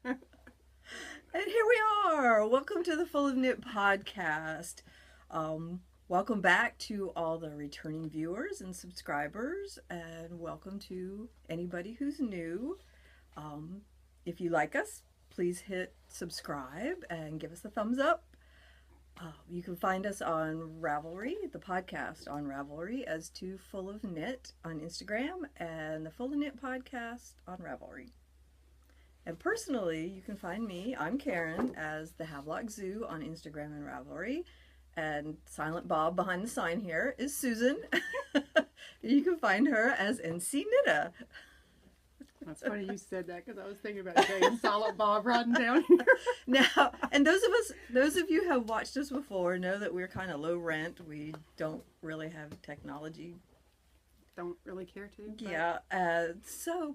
And here we are. Welcome to the Full of Knit podcast. Welcome back to all the returning viewers and subscribers, and welcome to anybody who's new. If you like us, please hit subscribe and give us a thumbs up. You can find us on Ravelry, the podcast on Ravelry, as to Full of Knit on Instagram, and the Full of Knit podcast on Ravelry. And personally, you can find me, I'm Karen, as the Havelock Zoo on Instagram and Ravelry. And Silent Bob behind the sign here is Susan. You can find her as NC Knitta. That's funny you said that because I was thinking about saying Silent Bob riding down here. Now, and those of you who have watched us before know that we're kind of low rent. We don't really have technology. Don't really care to. But... Yeah.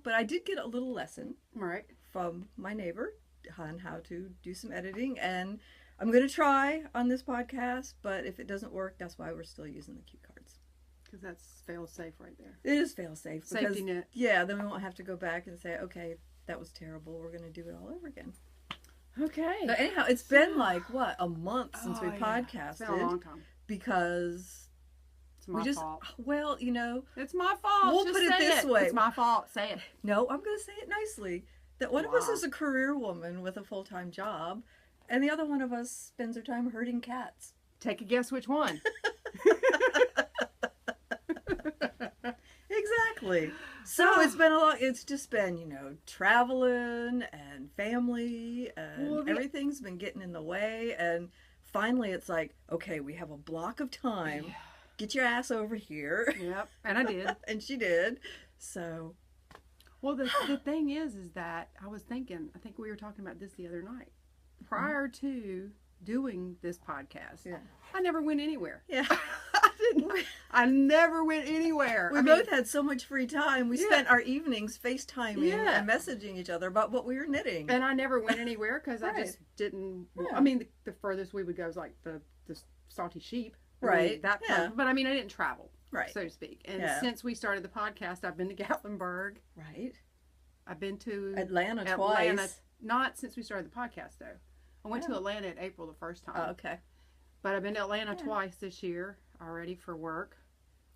But I did get a little lesson. Right. From my neighbor on how to do some editing, and I'm going to try on this podcast, but if it doesn't work, that's why we're still using the cue cards. Because that's fail-safe right there. It is fail-safe. Safety net. Yeah, then we won't have to go back and say, okay, that was terrible, we're going to do it all over again. Okay. So anyhow, it's been like, what, a month since we podcasted. It's been a long time. Because... It's my fault. Well, you know... It's my fault. We'll just put it this way. It's my fault. Say it. No, I'm going to say it nicely. That one of us is a career woman with a full-time job, and the other one of us spends her time herding cats. Take a guess which one. Exactly. So it's been a lot. It's just been, traveling and family, and everything's been getting in the way. And finally, it's like, okay, we have a block of time. Yeah. Get your ass over here. Yep, and I did. And she did. So... Well, the thing is that I was thinking, I think we were talking about this the other night. Prior to doing this podcast, I never went anywhere. Yeah. I never went anywhere. We both had so much free time. We spent our evenings FaceTiming and messaging each other about what we were knitting. And I never went anywhere because I just didn't. Yeah. I mean, the furthest we would go is like the Salty Sheep. Right. But I mean, I didn't travel. Right. So to speak. And since we started the podcast, I've been to Gatlinburg. Right. I've been to Atlanta twice. Not since we started the podcast, though. I went to Atlanta in April the first time. Oh, okay. But I've been to Atlanta twice this year already for work.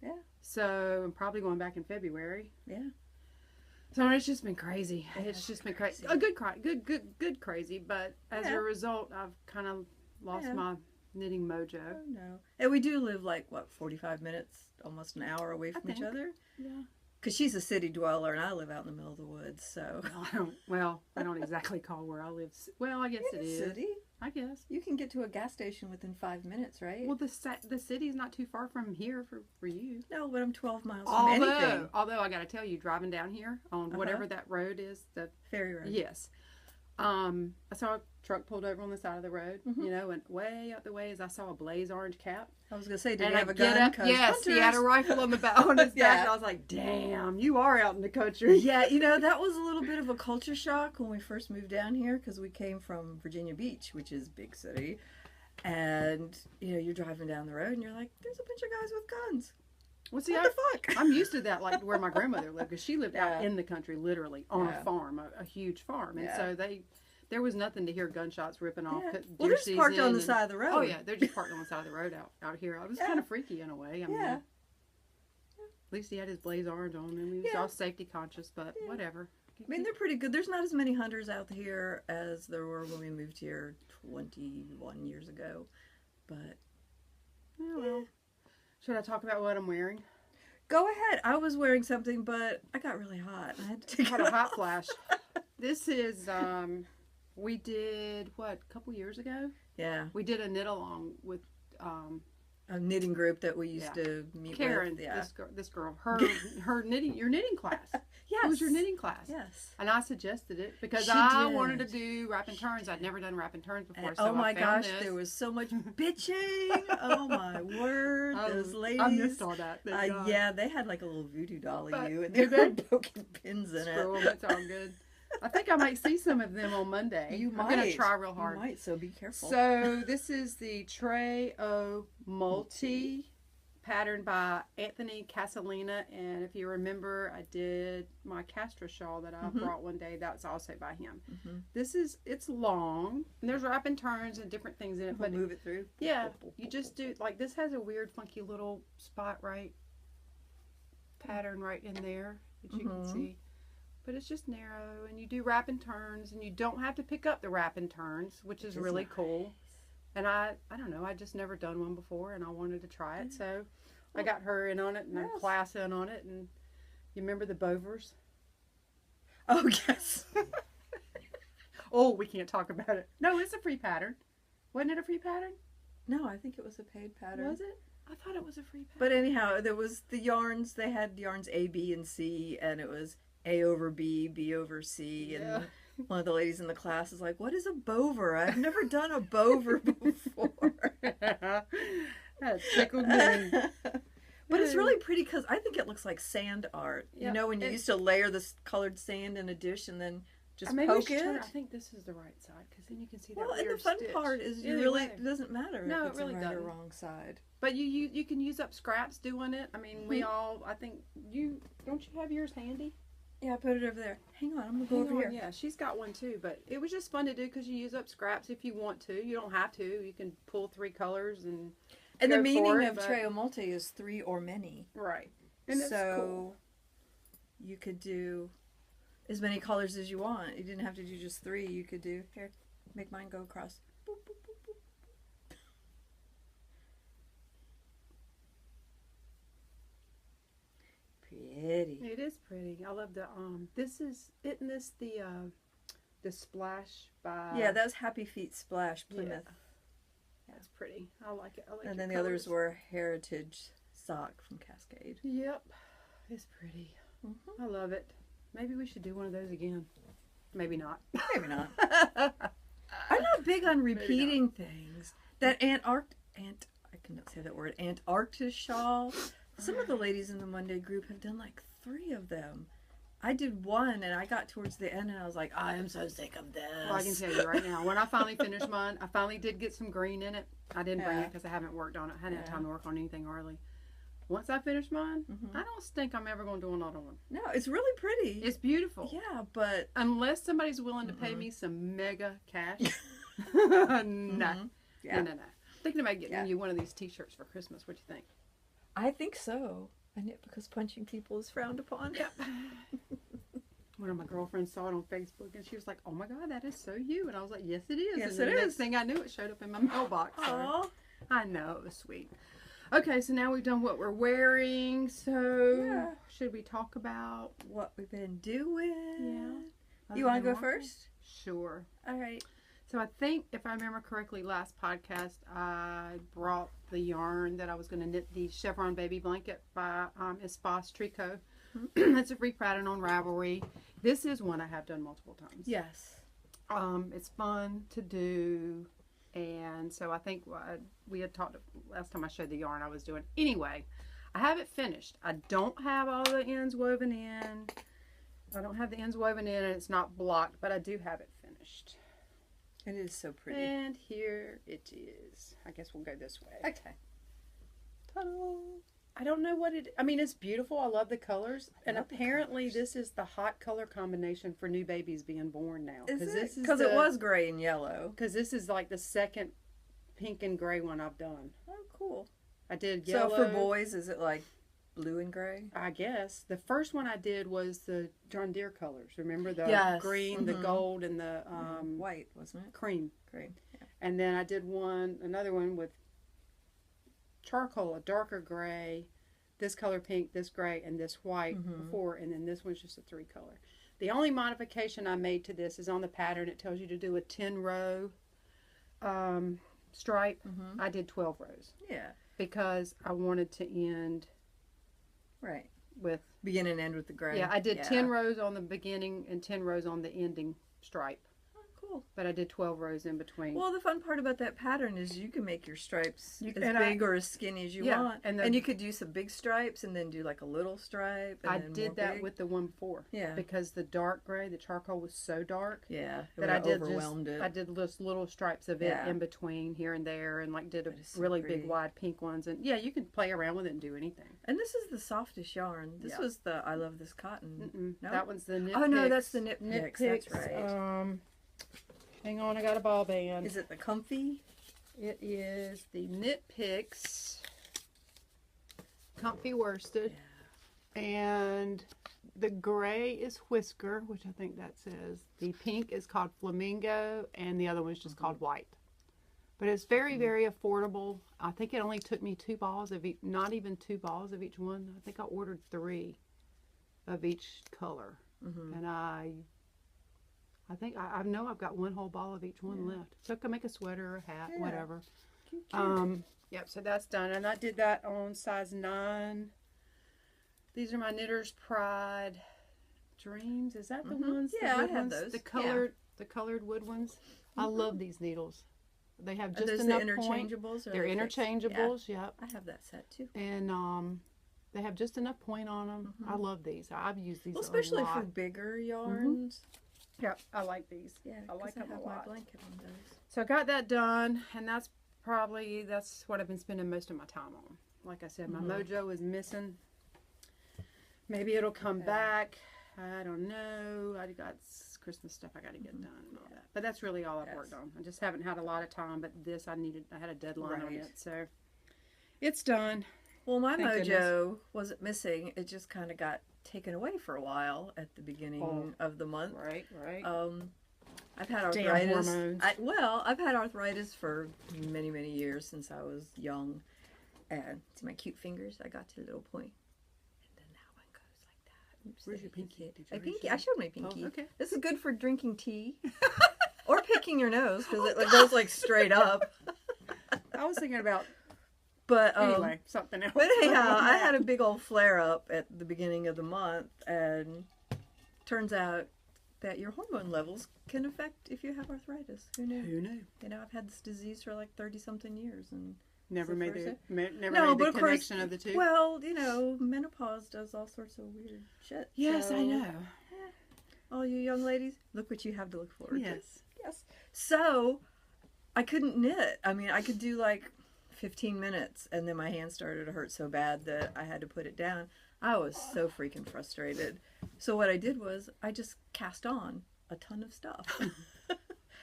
Yeah. So I'm probably going back in February. Yeah. So it's just been crazy. It's just been crazy. A good crazy. But as a result, I've kind of lost my knitting mojo. Oh, no. And we do live like, 45 minutes, almost an hour away from each other? Yeah. Because she's a city dweller and I live out in the middle of the woods, so. I don't exactly call where I live. Well, I guess it is. City? I guess. You can get to a gas station within 5 minutes, right? Well, the city's not too far from here for you. No, but I'm 12 miles from anything. Although I got to tell you, driving down here on whatever that road is, the ferry road. Yes. I saw a truck pulled over on the side of the road, and way out the way as I saw a blaze orange cap. I was going to say, did he have a gun? Yes, he had a rifle on his back, and I was like, damn, you are out in the country. Yeah, that was a little bit of a culture shock when we first moved down here, because we came from Virginia Beach, which is a big city, and, you're driving down the road, and you're like, there's a bunch of guys with guns. Well, see, what the fuck? I'm used to that, like where my grandmother lived, because she lived out in the country, literally, on a farm, a huge farm. And so there was nothing to hear gunshots ripping off. Well, they're just parked on the side of the road. Oh, yeah, they're just parked on the side of the road out here. It was kind of freaky in a way. I mean, at least he had his blaze orange on, and he was all safety conscious, but whatever. I mean, they're pretty good. There's not as many hunters out here as there were when we moved here 21 years ago, but... Well... Should I talk about what I'm wearing? Go ahead. I was wearing something, but I got really hot. I had to take it off. A hot flash. This is, we did, a couple years ago? Yeah. We did a knit along with, a knitting group that we used to meet Karen, with. This girl, her knitting, your knitting class. Yes. It was your knitting class. Yes. And I suggested it because I wanted to do wrap and turns. I'd never done wrap and turns before. And, so oh my gosh, there was so much bitching. Oh my word. Those ladies. I missed all that. Yeah, they had like a little voodoo doll of you and they were poking pins in it. It's all good. I think I might see some of them on Monday. You might. I'm going to try real hard. You might, so be careful. So this is the Tray O Multi pattern by Anthony Casalina, and if you remember, I did my Castra shawl that I brought one day. That's also by him. It's long, and there's wrap and turns and different things in it. But move it through. Yeah, you just do, like, this has a weird, funky little spot pattern right in there that you can see. But it's just narrow, and you do wrap and turns, and you don't have to pick up the wrap and turns, which is really cool. And I don't know, I just never done one before, and I wanted to try it, so I got her in on it, and a class in on it, and you remember the Bovers? Oh, yes. Oh, we can't talk about it. No, it's a free pattern. Wasn't it a free pattern? No, I think it was a paid pattern. Was it? I thought it was a free pattern. But anyhow, there was the yarns, they had yarns A, B, and C, and it was A over B, B over C, and one of the ladies in the class is like, what is a bover? I've never done a bover before. That tickled me. But it's really pretty because I think it looks like sand art. Yep. You know, when you used to layer this colored sand in a dish and then just Maybe poke it? I think this is the right side because then you can see that Well, weird and the fun stitch. part is it doesn't matter No, if it it's really the right or doesn't. wrong side. But you can use up scraps doing it. I mean, I think don't you have yours handy? Yeah, I put it over there. Hang on, I'm going to go over here. Yeah, she's got one too, but it was just fun to do because you use up scraps if you want to. You don't have to. You can pull 3 colors and the go meaning for it, of Trail Multi is 3 or many. Right. And it's cool. You could do as many colors as you want. You didn't have to do just 3. You could do, here, make mine go across. Boop, boop, boop, boop. Pretty. It is pretty. I love the isn't this the splash by Yeah, that was Happy Feet Splash Plymouth. Yeah. That's pretty. I like it. I like And your then the colors. others were Heritage Sock from Cascade. Yep. It's pretty. I love it. Maybe we should do one of those again. Maybe not. Maybe not. I'm not big on repeating things. That I cannot say that word, Antarctic shawl. Some of the ladies in the Monday group have done like 3 of them. I did one and I got towards the end and I was like, I am so sick of this. Well, I can tell you right now, when I finally finished mine, I finally did get some green in it. I didn't bring it because I haven't worked on it. I hadn't had time to work on anything early. Once I finish mine, I don't think I'm ever going to do another one. No, it's really pretty. It's beautiful. Yeah, but unless somebody's willing to pay me some mega cash, no. Yeah. No. Thinking about getting you one of these T-shirts for Christmas. What do you think? I think so. I knit because punching people is frowned upon. Yep. One of my girlfriends saw it on Facebook and she was like, "Oh my God, that is so you!" And I was like, "Yes, it is." Yes, and the next thing I knew, it showed up in my mailbox. So I know, it was sweet. Okay, so now we've done what we're wearing. So should we talk about what we've been doing? Yeah. You want to go first? Sure. All right. So I think, if I remember correctly, last podcast I brought the yarn that I was going to knit the Chevron Baby Blanket by Espace Tricot. It's a free pattern on Ravelry. This is one I have done multiple times. Yes. It's fun to do, and so I think we had talked last time I showed the yarn I was doing. Anyway, I have it finished. I don't have all the ends woven in. I don't have the ends woven in, and it's not blocked, but I do have it finished. It is so pretty. And here it is. I guess we'll go this way. Okay. Ta-da! I don't know what I mean, it's beautiful. I love the colors. And apparently this is the hot color combination for new babies being born now. Is it? Because it was gray and yellow. Because this is like the second pink and gray one I've done. Oh, cool. I did yellow. So for boys, is it like blue and gray? I guess. The first one I did was the John Deere colors. Remember the green, the gold, and the white, wasn't it? Cream. Cream. Yeah. And then I did another one with charcoal, a darker gray, this color pink, this gray, and this white before, and then this one's just a 3-color. The only modification I made to this is on the pattern. It tells you to do a 10-row stripe. I did 12 rows. Yeah. Because I wanted to end with begin and end with the gray. Yeah, I did 10 rows on the beginning and 10 rows on the ending stripe. cool. But I did 12 rows in between. Well, the fun part about that pattern is you can make your stripes as and big or as skinny as you want. And you could do some big stripes and then do like a little stripe. And I then did more that big. with the one before. Yeah. Because the dark gray, the charcoal was so dark. Yeah. That I did overwhelmed it. I did just little stripes of it in between here and there, and like did a really big wide pink ones. And yeah, you can play around with it and do anything. And this is the softest yarn. This was the I Love This Cotton. No? That one's the Knit Oh, no, Picks. that's the Knit Picks. That's right. Hang on, I got a ball band. Is it the Comfy? It is the Knit Picks Comfy Worsted. Yeah. And the gray is Whisker, which I think that says. The pink is called Flamingo, and the other one is just called White. But it's very, very affordable. I think it only took me 2 balls of each, not even 2 balls of each one. I think I ordered 3 of each color. And I think I know I've got 1 whole ball of each one left. So I can make a sweater or a hat, whatever. Cute. Yep, so that's done. And I did that on size 9. These are my Knitter's Pride Dreams. Is that the ones? Yeah, I have those. The colored wood ones. I love these needles. They have just enough enough interchangeables. point. They're interchangeables. Yep. I have that set too. And they have just enough point on them. I love these. I've used these especially a lot. for bigger yarns. Yep, I like these. Yeah, I like them a lot. My blanket on those. So I got that done, and that's what I've been spending most of my time on. Like I said, my mojo is missing. Maybe it'll come back. I don't know. I got Christmas stuff I got to get done and all that. But that's really all I've worked on. I just haven't had a lot of time, but this I had a deadline on it. So it's done. Well, my mojo wasn't missing. It just kind of got taken away for a while at the beginning of the month. Right. I've had arthritis. Damn hormones. I've had arthritis for many, many years since I was young. And see my cute fingers? I got to the little point. And then that one goes like that. Oops, where's your pinky? I showed my pinky. Oh, okay. This is good for drinking tea. Or picking your nose, because it goes like straight up. I was thinking about... But anyway, something else. But anyhow, I had a big old flare up at the beginning of the month, and turns out that your hormone levels can affect if you have arthritis. Who knew? Who knew? You know, I've had this disease for like 30-something years, and never made the but connection of the two. Well, you know, menopause does all sorts of weird shit. Yes, I know. All you young ladies, look what you have to look forward to. Yes. So I couldn't knit. I mean, I could do like 15 minutes, and then my hand started to hurt so bad that I had to put it down. I was so freaking frustrated. So what I did was I just cast on a ton of stuff.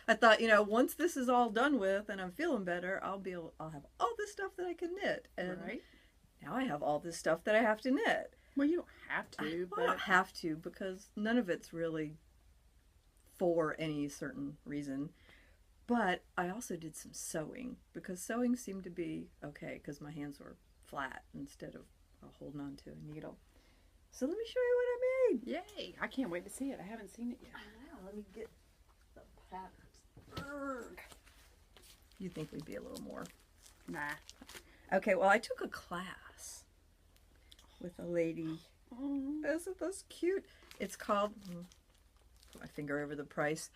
I thought, you know, once this is all done with and I'm feeling better, I'll have all this stuff that I can knit. And now I have all this stuff that I have to knit. Well, you don't have to. I don't have to, because none of it's really for any certain reason. But I also did some sewing, because sewing seemed to be okay, because my hands were flat instead of holding on to a needle. So let me show you what I made. Yay! I can't wait to see it. I haven't seen it yet. Now let me get the patterns. You'd think we'd be a little more. Nah. Okay, well, I took a class with a lady. Isn't this cute? It's called, put my finger over the price,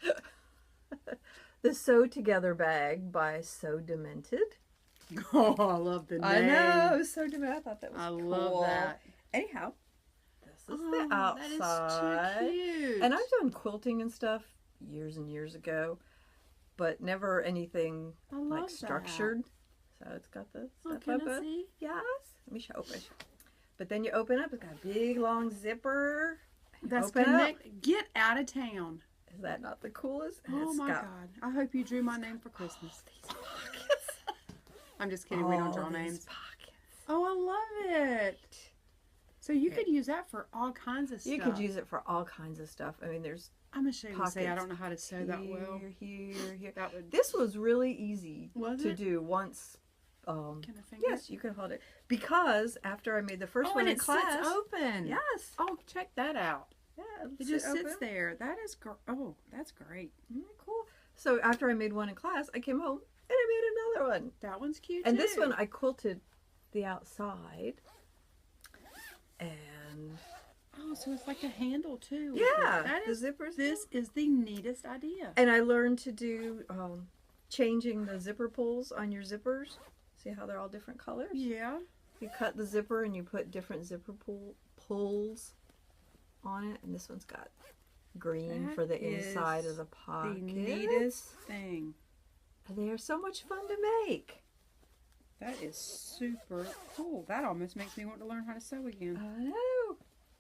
The Sew Together Bag by So Demented. Oh, I love the name. I know, So Demented. I thought that was cool. Love that. Anyhow, this is the outside. That is too cute. And I've done quilting and stuff years and years ago, but never anything like structured. So it's got this. Can I see? Yes. Let me show. But then you open up. It's got a big long zipper. That's Get out of town. Is that not the coolest? Oh my God! I hope you drew my name for Christmas. These pockets. I'm just kidding. We don't draw names. Pockets. Oh, I love it. So you could use that for all kinds of stuff. You could use it for all kinds of stuff. I mean, there's I'm ashamed to say I don't know how to sew that well. Here. That would. This was really easy to it? do once. Can I finger? Yes, you can hold it. Because after I made the first one and in class, sits open. Yes. Oh, check that out. Yeah, it just sits there. That is that's great. Cool. So after I made one in class, I came home and I made another one. That one's cute And too. this one I quilted the outside. And so it's like a handle too. Yeah, That is, the zippers. this is the neatest idea. And I learned to do changing the zipper pulls on your zippers. See how they're all different colors? Yeah. You cut the zipper and you put different zipper pulls on it. And this one's got green for the inside of the pocket. The neatest thing. And they are so much fun to make. That is super cool. That almost makes me want to learn how to sew again. I know.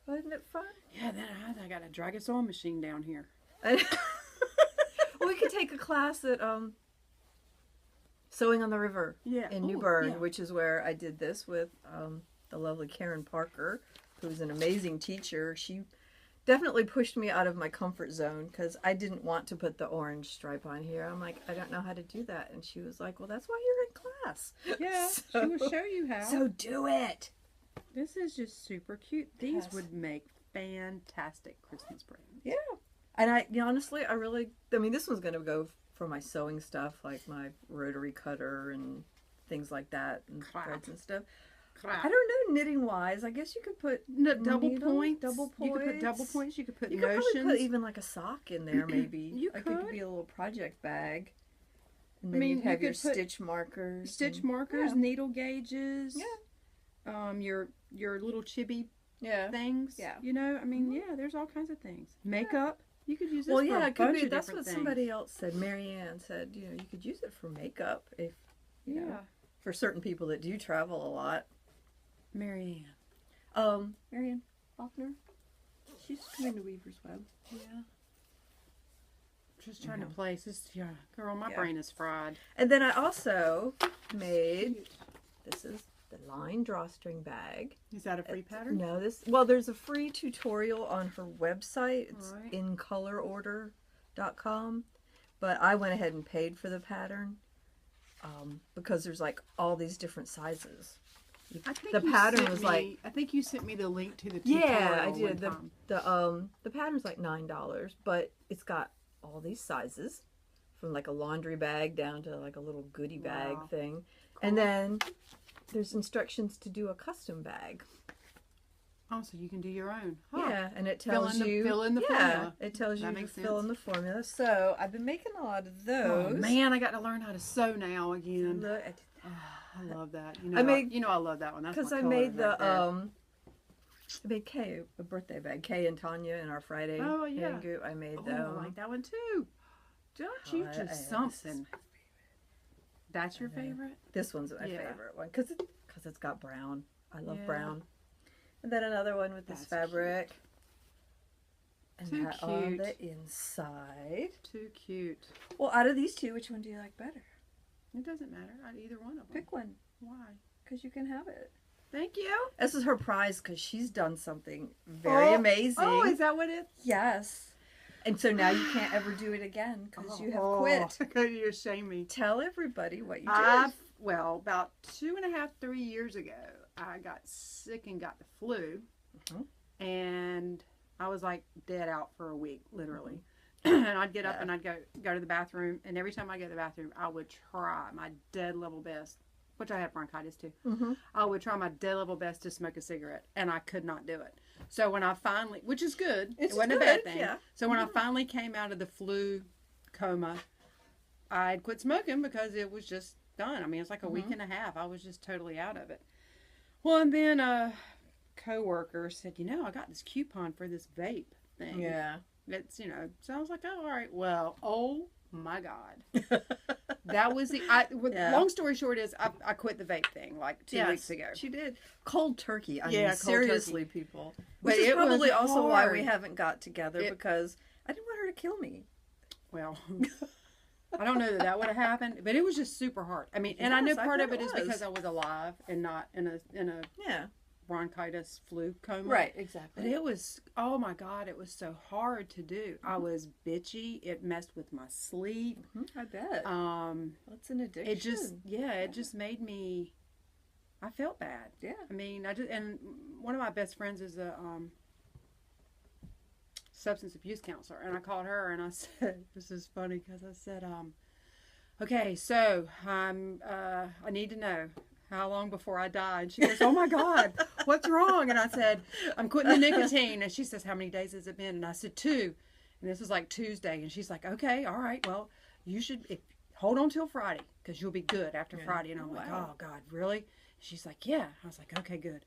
Wasn't it fun? Yeah, then I got to drag a sewing machine down here. We could take a class at Sewing on the River in New Bern, which is where I did this with the lovely Karen Parker, who's an amazing teacher. She definitely pushed me out of my comfort zone because I didn't want to put the orange stripe on here. I'm like, I don't know how to do that. And she was like, well, that's why you're in class. Yeah, so, she will show you how. So do it. This is just super cute. These would make fantastic Christmas presents. Yeah. And honestly, I mean, this one's going to go for my sewing stuff, like my rotary cutter and things like that, and threads and stuff. I don't know, knitting wise, I guess you could put double points. You could put double points. You could put you notions. could probably put even like a sock in there, maybe. You like could. It could be a little project bag. And then you'd have your stitch markers. Needle gauges. Yeah. Your little chibi things. Yeah. You know, I mean, yeah, there's all kinds of things. Makeup. You could use this for a it could bunch be. of That's different what things. somebody else said. Marianne said, you could use it for makeup if, you know, for certain people that do travel a lot. Marianne Faulkner. She's coming to Weaver's Web. Yeah. Just trying to place this. Yeah, girl, my brain is fried. And then I also made, this is the line drawstring bag. Is that a free pattern? No, there's a free tutorial on her website. It's incolororder.com. But I went ahead and paid for the pattern because there's like all these different sizes. I think the pattern was I think you sent me the link to the tutorial. Yeah, I did. The pattern's like $9, but it's got all these sizes, from like a laundry bag down to like a little goodie bag thing, and then there's instructions to do a custom bag. Oh, so you can do your own. Huh. Yeah, and it tells you fill in the formula. It tells you that to makes fill sense. in the formula. So I've been making a lot of those. Oh man, I got to learn how to sew now again. Look, I love that. I love that one. That's because my I color made right there. I made Kay a birthday bag. Kay and Tanya in our Friday knitting group. I made them. I like that one too. Don't you just something? That's your favorite? This one's my favorite one because it's got brown. I love brown. And then another one with this fabric. And Too that on cute. the inside. Too cute. Well, out of these two, which one do you like better? It doesn't matter. Either one of them. Pick one. Why? Because you can have it. Thank you. This is her prize because she's done something very amazing. Oh, is that what it? Yes. And so now you can't ever do it again because you have quit. You're shame me. Tell everybody what you did. Well, about 2.5, 3 years ago, I got sick and got the flu. And I was like dead out for a week, literally. And I'd get up and I'd go to the bathroom. And every time I go to the bathroom, I would try my dead level best, which I had bronchitis too. I would try my dead level best to smoke a cigarette. And I could not do it. So when I finally, which is good, it wasn't a bad thing. Yeah. So when I finally came out of the flu coma, I'd quit smoking because it was just done. I mean, it's like a week and a half. I was just totally out of it. Well, and then a coworker said, I got this coupon for this vape thing. Yeah. It's, so I was like, oh, all right. Well, oh my God. That was long story short is I quit the vape thing like 2 weeks ago. She did. Cold turkey. I mean, cold seriously, turkey. People. But Which is probably also why we hard. haven't got together because I didn't want her to kill me. Well, I don't know that would have happened, but it was just super hard. I mean, and I know part of it is because I was alive and not in a bronchitis flu coma. Right, exactly. But it was, oh my God, it was so hard to do. I was bitchy. It messed with my sleep. I bet. It's an addiction. It just made me, I felt bad. Yeah. I mean, and one of my best friends is a substance abuse counselor, and I called her and I said, this is funny because I said, okay, so I need to know, how long before I die? And she goes, oh my God, what's wrong? And I said, I'm quitting the nicotine. And she says, how many days has it been? And I said, 2. And this was like Tuesday. And she's like, okay, all right, well, you should hold on till Friday because you'll be good after Friday. And I'm like, oh God, really? She's like, yeah. I was like, okay, good.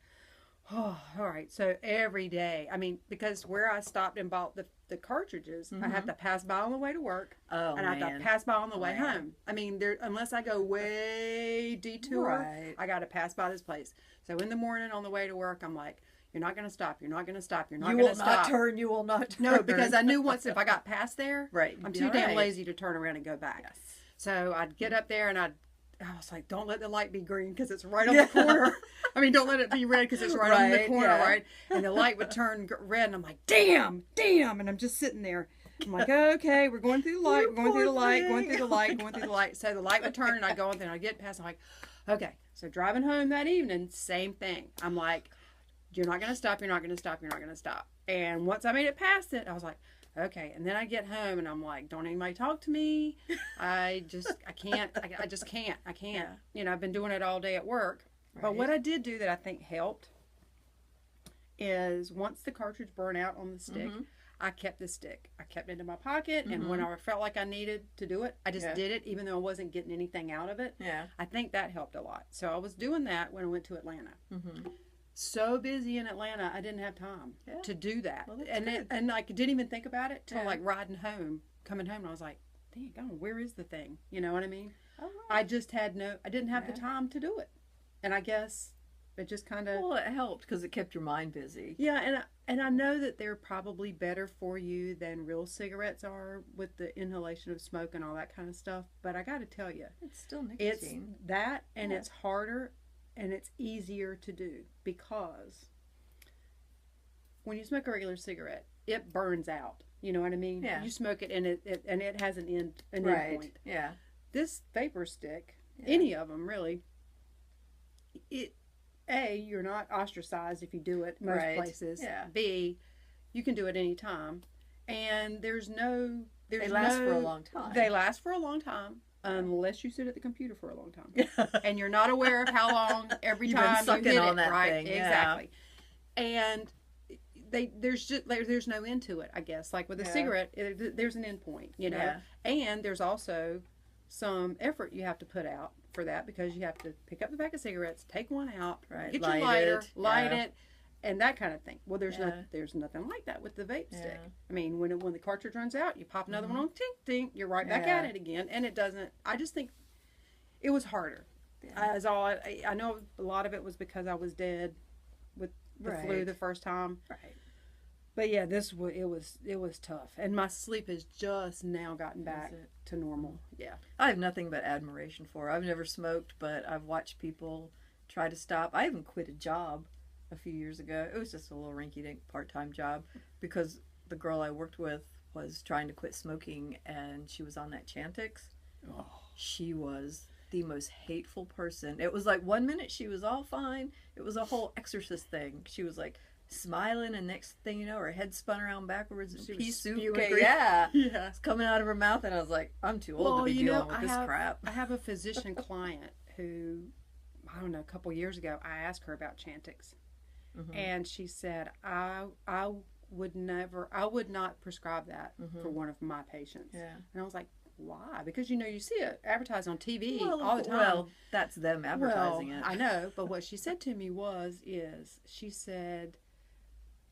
Oh, all right. So every day, I mean, because where I stopped and bought the cartridges, I have to pass by on the way to work. Oh, and I have to pass by on the way home. I mean, unless I go way detour, I got to pass by this place. So in the morning on the way to work, I'm like, you're not going to stop. You're not going to stop. You're not going to stop. You will not turn. You will not turn. No, because I knew once if I got past there, I'm too damn right. lazy to turn around and go back. Yes. So I'd get up there and I was like, don't let the light be green because it's right on the corner. I mean, don't let it be red because it's right on the corner, right? And the light would turn red and I'm like, damn. And I'm just sitting there. I'm like, okay, we're going through the light. We're going through the light, going through the light, going through the light. So the light would turn and I go on there and I get past. I'm like, okay. So driving home that evening, same thing. I'm like, you're not going to stop. You're not going to stop. You're not going to stop. And once I made it past it, I was like, okay. And then I get home and I'm like, don't anybody talk to me. I can't. I just can't. I can't. Yeah. You know, I've been doing it all day at work. Right. But what I did do that I think helped is once the cartridge burned out on the stick, I kept the stick. I kept it in my pocket. And when I felt like I needed to do it, I just did it even though I wasn't getting anything out of it. Yeah. I think that helped a lot. So I was doing that when I went to Atlanta. So busy in Atlanta, I didn't have time to do that. Well, and like didn't even think about it till like riding home, coming home, and I was like, dang, where is the thing? You know what I mean? Oh, right. I didn't have the time to do it. And I guess it just kind of... Well, it helped because it kept your mind busy. Yeah, and I know that they're probably better for you than real cigarettes are with the inhalation of smoke and all that kind of stuff. But I got to tell you, it's still nicotine. It's that, and it's harder. And it's easier to do because when you smoke a regular cigarette, it burns out. You know what I mean? Yeah. You smoke it and it has an end point. Yeah. This vapor stick, any of them really, you're not ostracized if you do it most places. Yeah. B, you can do it any time. And they last for a long time. They last for a long time. Unless you sit at the computer for a long time, and you're not aware of how long every time you hit on that thing. Exactly, and there's no end to it. I guess like with a cigarette, there's an end point, you know, and there's also some effort you have to put out for that because you have to pick up the pack of cigarettes, take one out, get your lighter, light it. And that kind of thing. Well, there's nothing like that with the vape stick. I mean, when the cartridge runs out, you pop another one on, tink, tink, you're right back at it again. And it doesn't, I just think it was harder. Yeah. I know a lot of it was because I was dead with the flu the first time. Right. But yeah, it was tough. And my sleep has just now gotten back to normal. Yeah. I have nothing but admiration for her. I've never smoked, but I've watched people try to stop. I even quit a job a few years ago. It was just a little rinky-dink part-time job because the girl I worked with was trying to quit smoking and she was on that Chantix. Oh. She was the most hateful person. It was like 1 minute she was all fine. It was a whole exorcist thing. She was like smiling and next thing you know her head spun around backwards and pea soup. It's coming out of her mouth and I was like, I'm too old to be dealing with this crap. I have a physician client who, I don't know, a couple years ago I asked her about Chantix. And she said, I would not prescribe that for one of my patients. Yeah. And I was like, why? Because, you see it advertised on TV all the time. Well, that's them advertising it. I know. But what she said to me she said,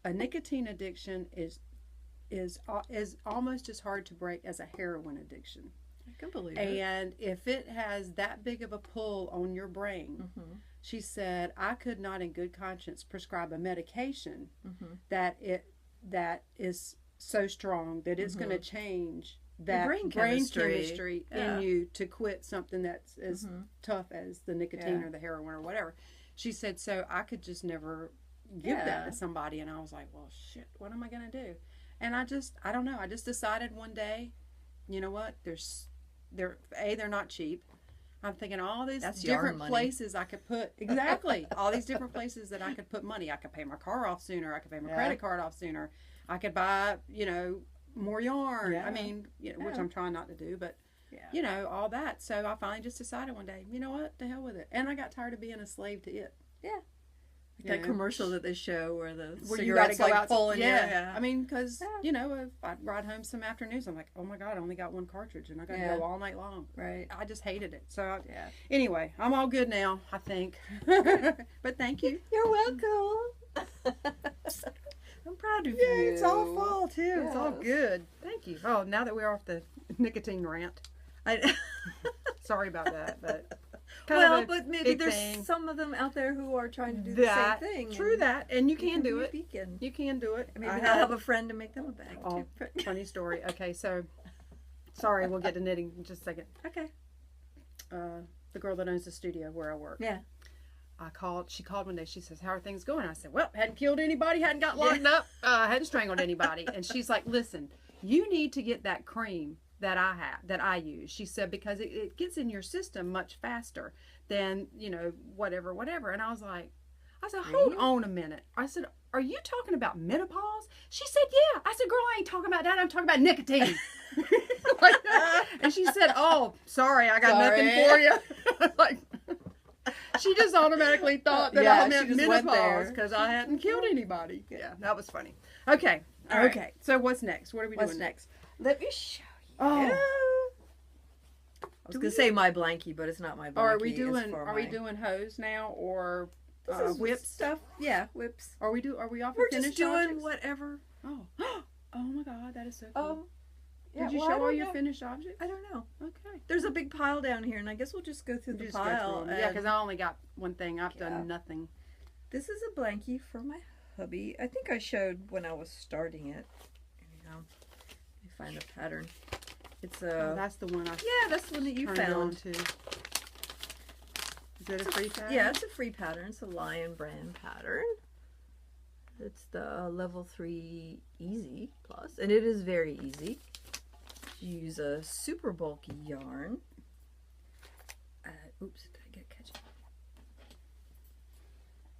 a nicotine addiction is almost as hard to break as a heroin addiction. I can believe it. And if it has that big of a pull on your brain, she said, I could not in good conscience prescribe a medication that is so strong that it's going to change that brain chemistry in you to quit something that's as tough as the nicotine or the heroin or whatever. She said, so I could just never give that to somebody. And I was like, well, shit, what am I going to do? And I don't know. I just decided one day, you know what? They're not cheap. I'm thinking all these different places I could put, all these different places that I could put money. I could pay my car off sooner. I could pay my credit card off sooner. I could buy, more yarn. Yeah. I mean, which I'm trying not to do, but you know, all that. So I finally just decided one day, you know what, to hell with it. And I got tired of being a slave to it. Yeah. That commercial that they show where the where cigarettes you gotta go like out, pulling yeah. I mean, because you know, if I'd ride home some afternoons, I'm like, oh my god, I only got one cartridge, and I got to go all night long. Right. I just hated it. So anyway, I'm all good now, I think. But thank you. You're welcome. I'm proud of you. Yeah, it's all fall too. Yes. It's all good. Thank you. Oh, now that we're off the nicotine rant, sorry about that, but. But maybe there's some of them out there who are trying to do the same thing. True that, and you can do it. You can do it. Maybe they'll have a friend to make them a bag too. Funny story. Okay, so sorry, we'll get to knitting in just a second. Okay. The girl that owns the studio where I work. Yeah. She called one day. She says, "How are things going?" I said, "Well, hadn't killed anybody, hadn't got locked up, hadn't strangled anybody." And she's like, "Listen, you need to get that cream that I use." She said, because it gets in your system much faster than, you know, whatever. And I said, hold on a minute. I said, are you talking about menopause? She said, yeah. I said, girl, I ain't talking about that. I'm talking about nicotine. And she said, oh, sorry, I got nothing for you. Like, she just automatically thought that I meant menopause because I hadn't killed anybody. Yeah, that was funny. Okay. All right. Okay. So what's next? What are we doing? What's next? Let me show you. Oh. I was gonna say my blankie, but it's not my blankie. Are we doing hose now or whips stuff? Yeah, whips. Are we off? We're just doing whatever. Oh. Oh my god, that is so cool. Yeah, did you show all your finished objects? I don't know. Okay. There's a big pile down here, and I guess we'll just go through the pile. Yeah, because I only got one thing. I've done nothing. This is a blankie for my hubby. I think I showed when I was starting it. Anyhow, let me find the pattern. It's a. Oh, that's the one that's the one that you found. Is it a free pattern? Yeah, it's a free pattern. It's a Lion brand pattern. It's the level 3 easy plus, and it is very easy. You use a super bulky yarn. Oops, did I get catch?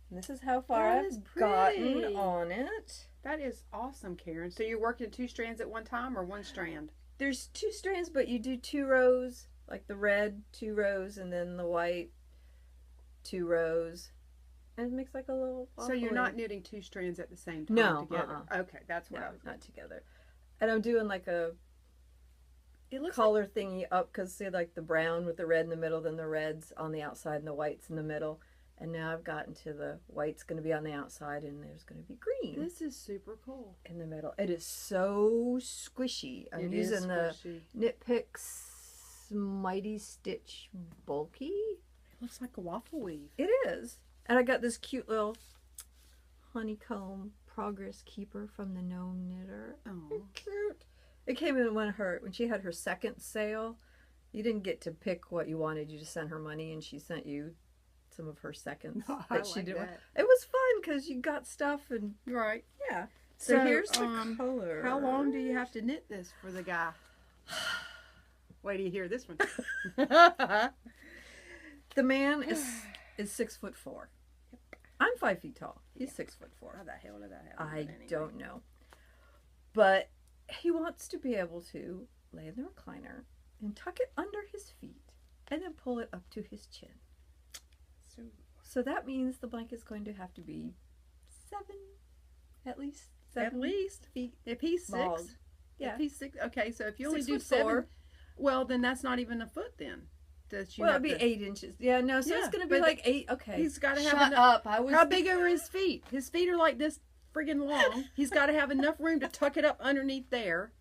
And this is how far I've gotten on it. That is awesome, Karen. So you're working 2 strands at one time or one strand? There's 2 strands, but you do 2 rows, like the red 2 rows, and then the white 2 rows, and it makes like a little. So you're not knitting 2 strands at the same time together? Okay, that's what I was not together. And I'm doing like a color thingy up because see, like the brown with the red in the middle, then the red's on the outside and the white's in the middle. And now I've gotten to the white's going to be on the outside and there's going to be green. This is super cool. In the middle. It is so squishy. I'm using the Knit Picks Mighty Stitch Bulky. It looks like a waffle weave. It is. And I got this cute little honeycomb progress keeper from the Gnome Knitter. Oh, cute. It came in when she had her second sale. You didn't get to pick what you wanted. You just sent her money and she sent you some of her seconds that she did. It was fun because you got stuff and yeah. So here's the color. How long do you have to knit this for the guy? Wait till you hear this one. The man is 6'4". I'm 5 feet tall. He's 6'4". How the hell did that happen? I don't know. But he wants to be able to lay in the recliner and tuck it under his feet and then pull it up to his chin. So that means the blanket's going to have to be 7 feet. If he's 6. Long. Yeah. If he's 6. Okay, so if you only do 7, well, then that's not even a foot then. It'd be 8 inches. Yeah, no, so it's going to be like 8. Okay. He's got to have Shut up. How big are his feet? His feet are like this friggin' long. He's got to have enough room to tuck it up underneath there.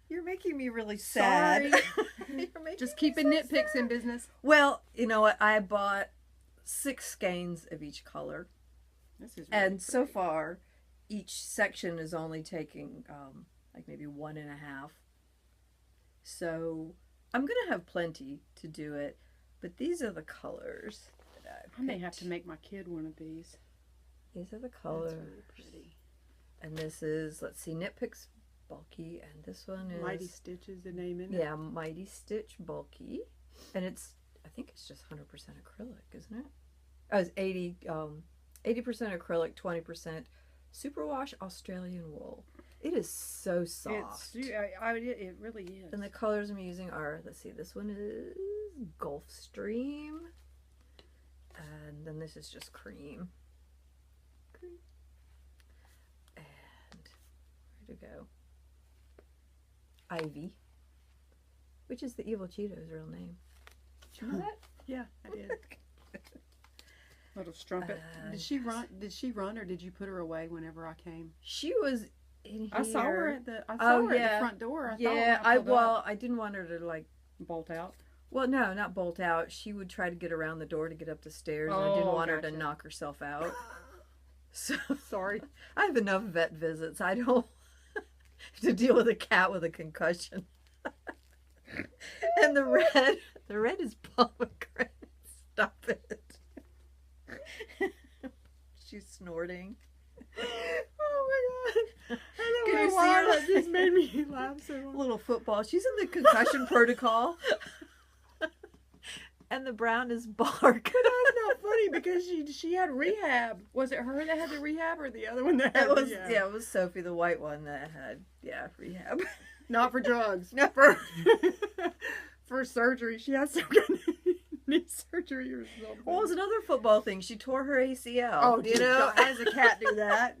You're making me really sad. Sorry. Just keeping nitpicks in business. Well, you know what? I bought 6 skeins of each color. This is really pretty. So far, each section is only taking like maybe 1.5. So I'm going to have plenty to do it. But these are the colors that I may have to make my kid one of these. These are the colors. That's really pretty. And this is, let's see, Knit Picks Bulky. And this one is... Mighty Stitch is the name in it. Yeah, Mighty Stitch Bulky. And it's, I think it's just 100% acrylic, isn't it? Oh, it's 80% acrylic, 20% superwash Australian wool. It is so soft. It really is. And the colors I'm using are, let's see, this one is Gulfstream. And then this is just cream. And where to go? Ivy, which is the Evil Cheeto's real name. Did you know that? Yeah, I did. Little strumpet. Did she run, or did you put her away whenever I came? She was in here. I saw her at the front door. I didn't want her to like bolt out. Well, no, not bolt out. She would try to get around the door to get up the stairs, and I didn't want her to knock herself out. So sorry. I have enough vet visits. I don't to deal with a cat with a concussion. And the red is pomegranate. Stop it. She's snorting. Oh my god! I Can don't you know why see her? that just made me laugh so much. Little football. She's in the concussion protocol. And the brown is bark. But that's not funny because she had rehab. Was it her that had the rehab or the other one that had rehab? Yeah, it was Sophie, the white one, that had rehab. Not for drugs. No. For surgery. She had some kind of knee surgery or something. Well, it was another football thing. She tore her ACL. Oh, you know, how does a cat do that?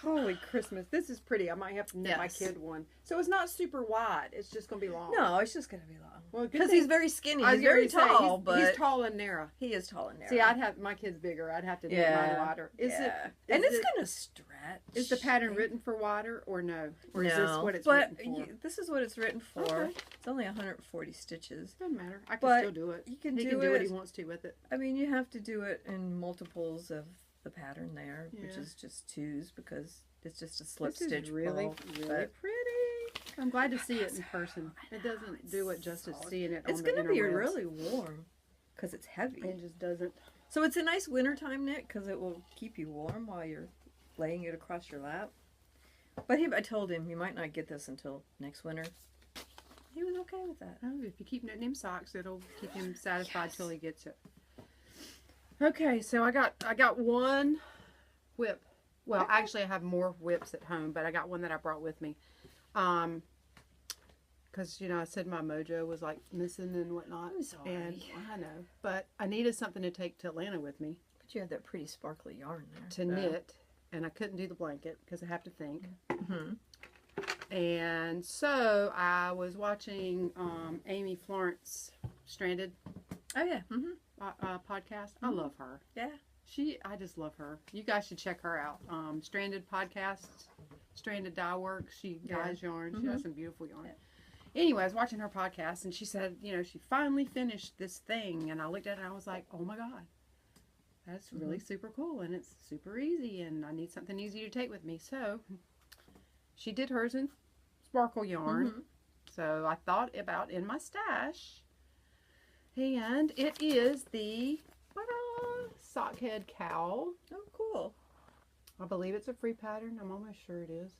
Holy Christmas. This is pretty. I might have to knit my kid one. So it's not super wide. It's just going to be long. No, it's just going to be long. Well, because he's very skinny. He's very tall, but he's tall and narrow. He is tall and narrow. See, I'd have my kid's bigger. I'd have to knit mine wider. Is it going to stretch. Is the pattern written for wider or no? Or is this what it's written for? This is what it's written for. Okay. It's only 140 stitches. Doesn't matter. I can still do it. You can he do can do what he wants to with it. I mean, you have to do it in multiples of the pattern there, which is just 2s because it's just a slip stitch. Really pretty. I'm glad to see it in person. It doesn't do it justice seeing it on the interwebs. It's going to be really warm because it's heavy. It just doesn't. So it's a nice wintertime knit because it will keep you warm while you're laying it across your lap. But I told him he might not get this until next winter. He was okay with that. Oh, if you keep knitting him socks, it'll keep him satisfied till he gets it. Okay, so I got one whip. Well, actually, I have more whips at home, but I got one that I brought with me. Because, you know, I said my mojo was, like, missing and whatnot. I'm sorry. And I know. But I needed something to take to Atlanta with me. But you had that pretty sparkly yarn there. To knit. And I couldn't do the blanket because I have to think. Mm-hmm. And so I was watching Amy Florence Stranded. Oh, yeah. Mm-hmm. Podcast. I love her. Yeah. I just love her. You guys should check her out. Stranded podcasts, Stranded Dye Works. She dyes yarn. She has some beautiful yarn. Yeah. Anyway, I was watching her podcast and she said, you know, she finally finished this thing. And I looked at it and I was like, oh my God, that's really super cool. And it's super easy. And I need something easy to take with me. So she did hers in sparkle yarn. So I thought about in my stash. And it is the sockhead cowl. Oh, cool. I believe it's a free pattern. I'm almost sure it is.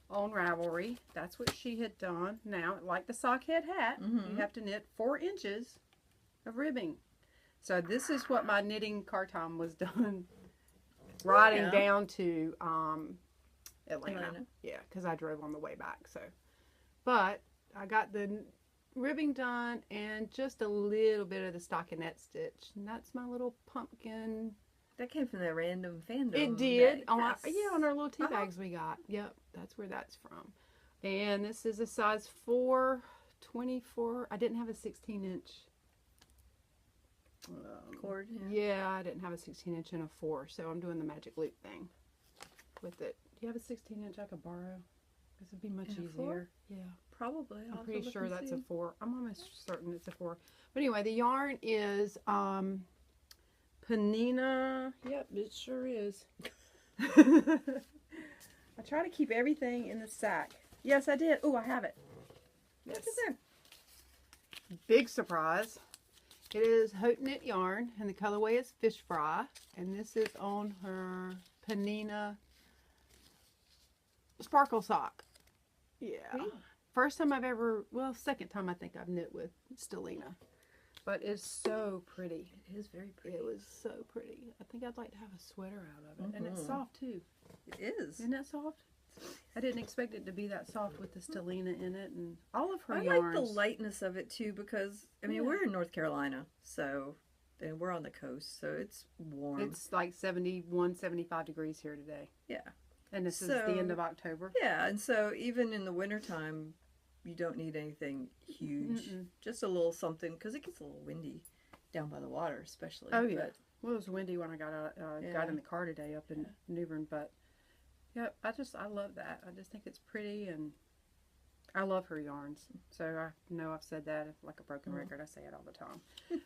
On Ravelry. That's what she had done. Now, like the sockhead hat, you have to knit 4 inches of ribbing. So this is what my knitting car time was done. Riding down to Atlanta. Yeah, because I drove on the way back. So, but I got the ribbing done and just a little bit of the stockinette stitch, and that's my little pumpkin. That came from the random fandom. It did on our little tea bags we got. Yep, that's where that's from. And this is a size 4, 24. I didn't have a 16-inch cord. Yeah, I didn't have a 16-inch and a 4, so I'm doing the magic loop thing with it. Do you have a 16-inch I could borrow? Because it'd be much easier. 4? Yeah. Probably. I'm pretty sure that's a 4. I'm almost certain it's a 4. But anyway, the yarn is Panina. Yep, it sure is. I try to keep everything in the sack. Yes, I did. Oh, I have it. Yes. What's in there? Big surprise. It is Haute Knit yarn, and the colorway is Fish Fry. And this is on her Panina sparkle sock. Yeah. Hey. First time I've ever, well, second time I think I've knit with Stellina. But it's so pretty. It is very pretty. It was so pretty. I think I'd like to have a sweater out of it. And it's soft too. It is. Isn't that soft? It's I didn't expect it to be that soft with the stellina in it and all of her I yarns. like the lightness of it too because, I mean, we're in North Carolina, so, and we're on the coast, so it's warm. It's like 71, 75 degrees here today. Yeah. And this is the end of October. Yeah, and so even in the wintertime, you don't need anything huge. Just a little something, because it gets a little windy down by the water, especially. Oh, yeah. Well, it was windy when I got got in the car today up in New Bern, but yeah, I love that. I just think it's pretty, and I love her yarns. So I know I've said that like a broken record. I say it all the time.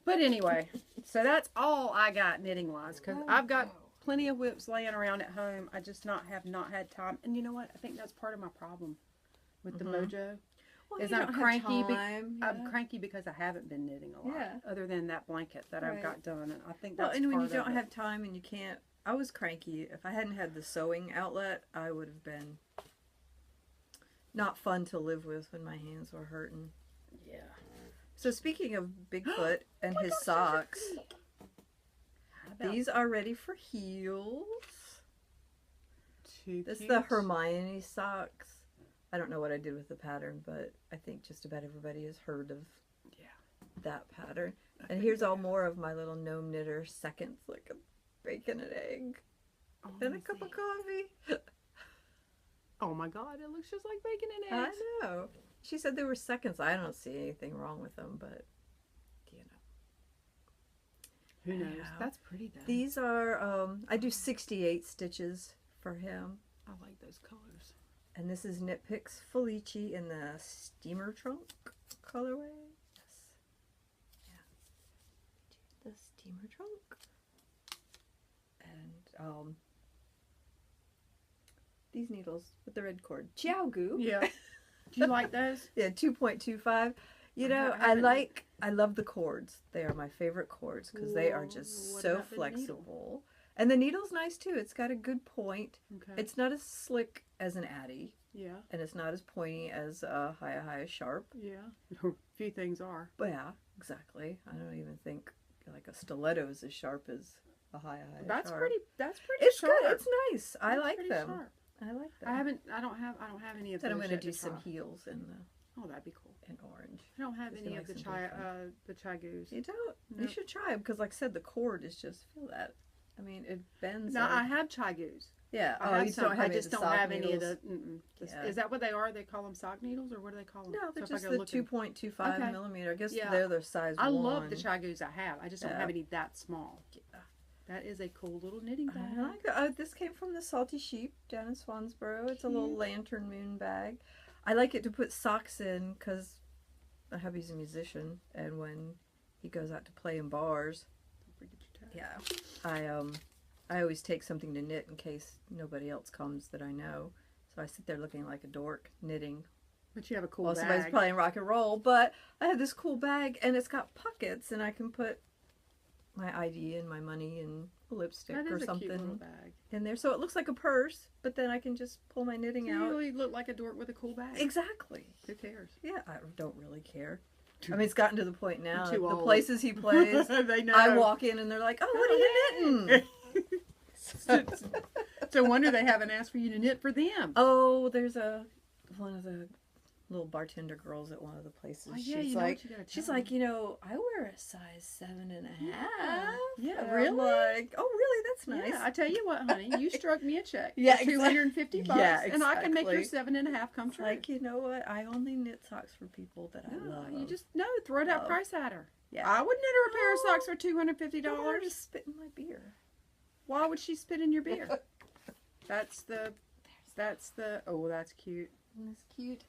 But anyway, so that's all I got knitting wise, because I've got plenty of whips laying around at home. I just have not had time. And you know what? I think that's part of my problem with the mojo. Well, is I'm cranky. I'm cranky because I haven't been knitting a lot. Other than that blanket that I've got done, and I think that's and when part you don't of have time and you can't. I was cranky. If I hadn't had the sewing outlet, I would have been not fun to live with when my hands were hurting. Yeah. So speaking of Bigfoot and his socks, these are ready for heels. This is the Hermione socks. I don't know what I did with the pattern, but I think just about everybody has heard of that pattern. And here's all more of my little gnome knitter seconds, like a bacon and egg and a cup of coffee. Oh my God, it looks just like bacon and eggs. I know. She said they were seconds. I don't see anything wrong with them, but you know. Who knows? Yeah. That's pretty though. These are, I do 68 stitches for him. I like those colors. And this is Knit Picks Felice in the steamer trunk colorway. Yes. Yeah. The steamer trunk. And these needles with the red cord. Ciao Goo. Yeah. Do you like those? Yeah, 2.25. You know, I love the cords. They are my favorite cords because they are just so flexible. And the needle's nice too. It's got a good point. Okay. It's not as slick as an Addy. Yeah. And it's not as pointy as a Haya Sharp. Yeah. A few things are. But yeah, exactly. I don't even think like a stiletto is as sharp as a Haya Sharp. That's pretty it's sharp. Good. It's nice. I like them. Sharp. I like them. I don't have any of those. Then I'm going to do some heels in the. Oh, that'd be cool. In orange. I don't have any of the chai goos. You don't? Nope. You should try them because, like I said, the cord is just feel that. I mean, it bends. No, I have chai goos. Yeah. I just don't have any of the. Is that what they are? They call them sock needles, or what do they call them? No, they're just the 2.25 millimeter. I guess they're the size. I love the chai goos I have. I just don't have any that small. Yeah. That is a cool little knitting bag. I like it. Oh, this came from the Salty Sheep down in Swansboro. It's a little lantern moon bag. I like it to put socks in because my hubby's a musician, and when he goes out to play in bars, I always take something to knit in case nobody else comes that I know. So I sit there looking like a dork knitting. But you have a cool bag. Somebody's playing rock and roll, but I have this cool bag, and it's got pockets, and I can put my ID and my money and a lipstick or something cute little bag in there. So it looks like a purse, but then I can just pull my knitting out. You really look like a dork with a cool bag. Exactly. Who cares? Yeah, I don't really care. I mean, it's gotten to the point now. The places he plays, they know. I walk in and they're like, "Oh, what are you knitting?" It's a wonder they haven't asked for you to knit for them. Oh, there's one of the little bartender girls at one of the places. Oh, yeah, she's like, you know, I wear a size 7.5. Yeah, really? I'm like, oh, really? That's nice. Yeah, I tell you what, honey, you struck me a check. Yeah, for $250. Yeah, exactly. And I can make your 7.5 come true. Like, you know what? I only knit socks for people that I love. You just throw that price at her. Yeah, I would knit her a pair of socks for $250. I'm just spitting my beer. Why would she spit in your beer? That's oh, that's cute. That's cute.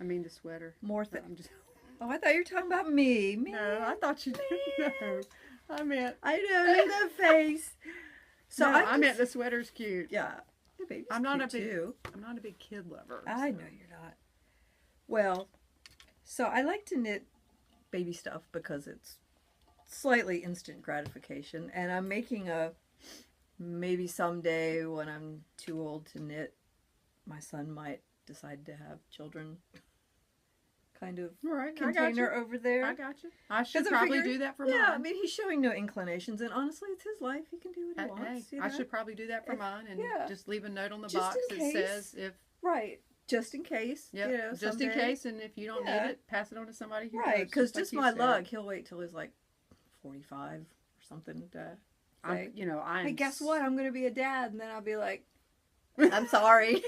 I mean the sweater. More Oh, I thought you were talking about me. No, I thought you did. No, I meant. I know, the face. So no, I meant the sweater's cute. Yeah. The baby's I'm not cute too. I'm not a big kid lover. I know you're not. Well, so I like to knit baby stuff because it's slightly instant gratification, and I'm making maybe someday when I'm too old to knit, my son might decide to have children kind of container over there. I got you. I should probably do that for mine. Yeah, I mean, he's showing no inclinations, and honestly, it's his life. He can do what he wants. I should probably do that for mine and just leave a note on the box that says if Right. Just in case. Yeah. You know, Just someday. in case, and if you don't Yeah. need it, pass it on to somebody who Right. does. Because like just you my said. luck, he'll wait till he's like 45 or something to say, hey, guess what? I'm going to be a dad. And then I'll be like, I'm sorry.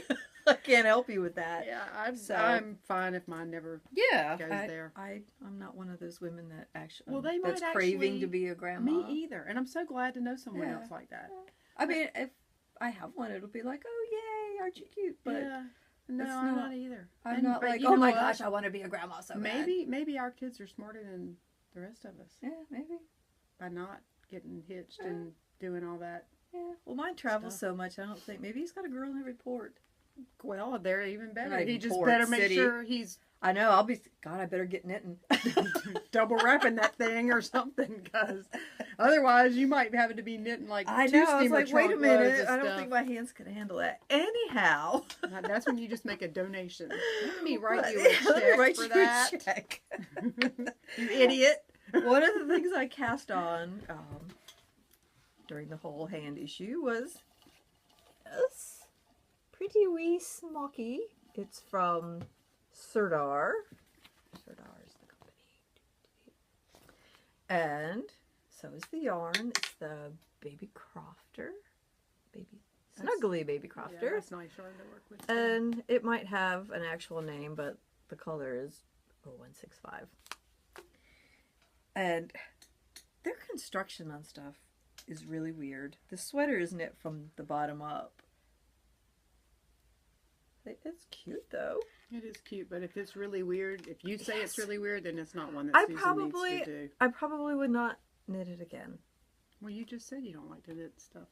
I can't help you with that. Yeah, I'm fine if mine never goes there. I'm not one of those women that actually Well, they that's might craving actually, to be a grandma. Me either. And I'm so glad to know someone Yeah. else like that. I mean, if I have one, it'll be like, oh, yay, aren't you cute? But yeah. No, I'm not either. I'm not like, oh my gosh, I want to be a grandma so bad. Maybe our kids are smarter than the rest of us. Yeah, maybe. By not getting hitched and doing all that. Yeah. Well, mine travels so much, I don't think. Maybe he's got a girl in every port. Well, they're even better. Not He even just port, better make city. sure he's I know. I better get knitting. double wrapping that thing or something, because otherwise you might have to be knitting like I two know. I was steamer like, wait a trunk minute. loads of I don't stuff. think my hands can handle that. Anyhow. That's when you just make a donation. Let me write you a Let me check write for you that. a check. You idiot. One of the things I cast on during the whole hand issue was this pretty wee smocky. It's from Sirdar. Sirdar is the company. And so is the yarn. It's the Baby Crofter. Snuggly Baby Crofter. Yeah, that's nice yarn to work with. And it might have an actual name, but the color is 0165. And their construction on stuff is really weird. The sweater is knit from the bottom up. It's cute though. It is cute, but if it's really weird, if you say it's really weird, then it's not one that Susan needs to do. I probably would not knit it again. Well, you just said you don't like to knit stuff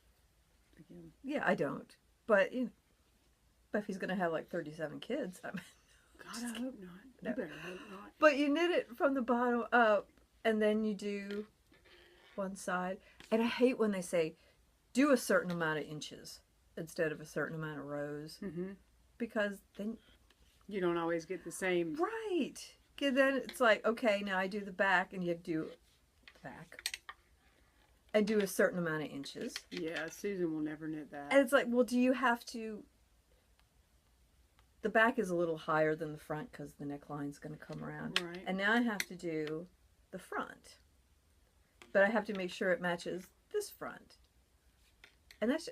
again. Yeah, I don't. But but if he's gonna have like 37 kids, I mean, God, I hope not. You better hope not. But you knit it from the bottom up, and then you do one side. And I hate when they say, do a certain amount of inches instead of a certain amount of rows. Mm-hmm. Because then... You don't always get the same... Right. Because then it's like, okay, now I do the back, and you do the back. And do a certain amount of inches. Yeah, Susan will never knit that. And it's like, well, do you have to... The back is a little higher than the front because the neckline's going to come around. Right. And now I have to do the front. But I have to make sure it matches this front. And that's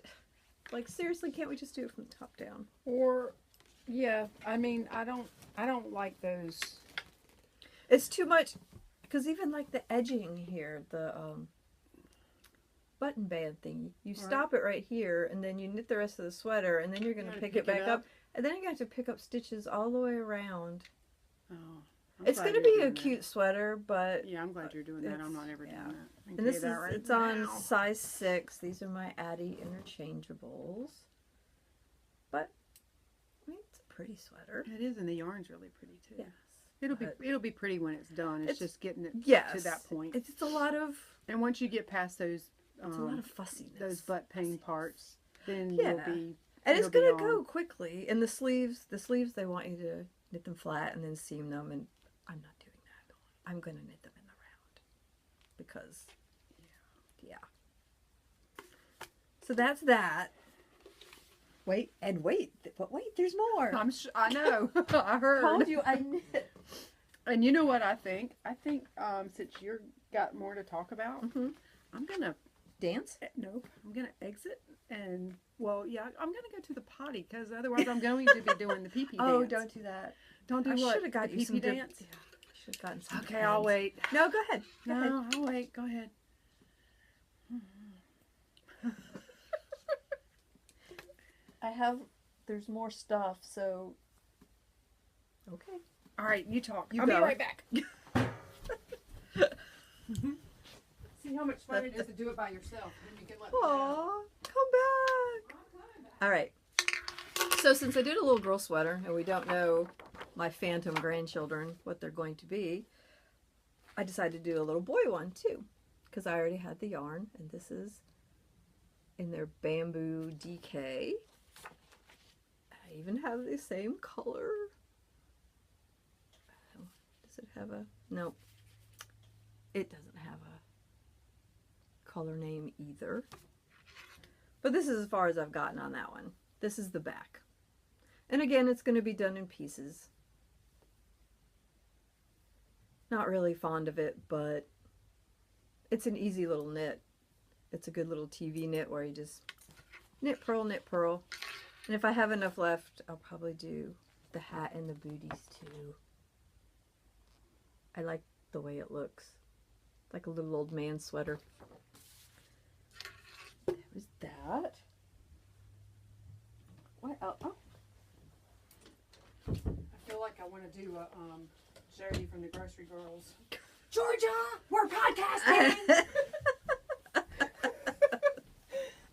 like, seriously, can't we just do it from the top down? Or, yeah, I mean, I don't like those. It's too much, because even like the edging here, the button band thing, you stop it right here, and then you knit the rest of the sweater, and then you're going to pick it back up. And then you're going to have to pick up stitches all the way around. Oh. It's going to be a cute sweater, but... Yeah, I'm glad you're doing that. I'm not ever doing that. And this is, it's on size 6. These are my Addie interchangeables. But, I mean, it's a pretty sweater. It is, and the yarn's really pretty, too. Yes. It'll be pretty when it's done. It's just getting it to that point. It's a lot of... And once you get past those... It's a lot of fussiness. Those butt pain parts, then you'll be... And it's going to go quickly. And the sleeves, they want you to knit them flat and then seam them. And I'm not doing that. I'm going to knit them in the round. Because, yeah. So that's that. Wait, but wait, there's more. I know. I heard. I told you I knit. And you know what I think? I think since you've got more to talk about, I'm going to... Dance? Nope. I'm going to exit and... Well, yeah, I'm going to go to the potty because otherwise I'm going to be doing the pee-pee dance. Oh, don't do that. Don't do I what? should have got the you some pee-pee dance? Yeah, I should have gotten some. Okay, I'll wait. No, go ahead. Go ahead. I'll wait. Go ahead. There's more stuff, so. Okay. All right, you talk. You I'll go. be right back. See how much fun it is to do it by yourself. Then you can let me down. Aw, come back. All right. So since I did a little girl sweater, and we don't know my phantom grandchildren, what they're going to be, I decided to do a little boy one too, because I already had the yarn, and this is in their bamboo DK. I even have the same color. Does it have a... No. It doesn't have a color name either. But this is as far as I've gotten on that one. This is the back. And again, it's going to be done in pieces. Not really fond of it, but it's an easy little knit. It's a good little TV knit where you just knit, purl, knit, purl. And if I have enough left, I'll probably do the hat and the booties too. I like the way it looks. Like a little old man sweater. There was that. What else? Oh. I feel like I want to do a Jody from the Grocery Girls. Georgia, we're podcasting.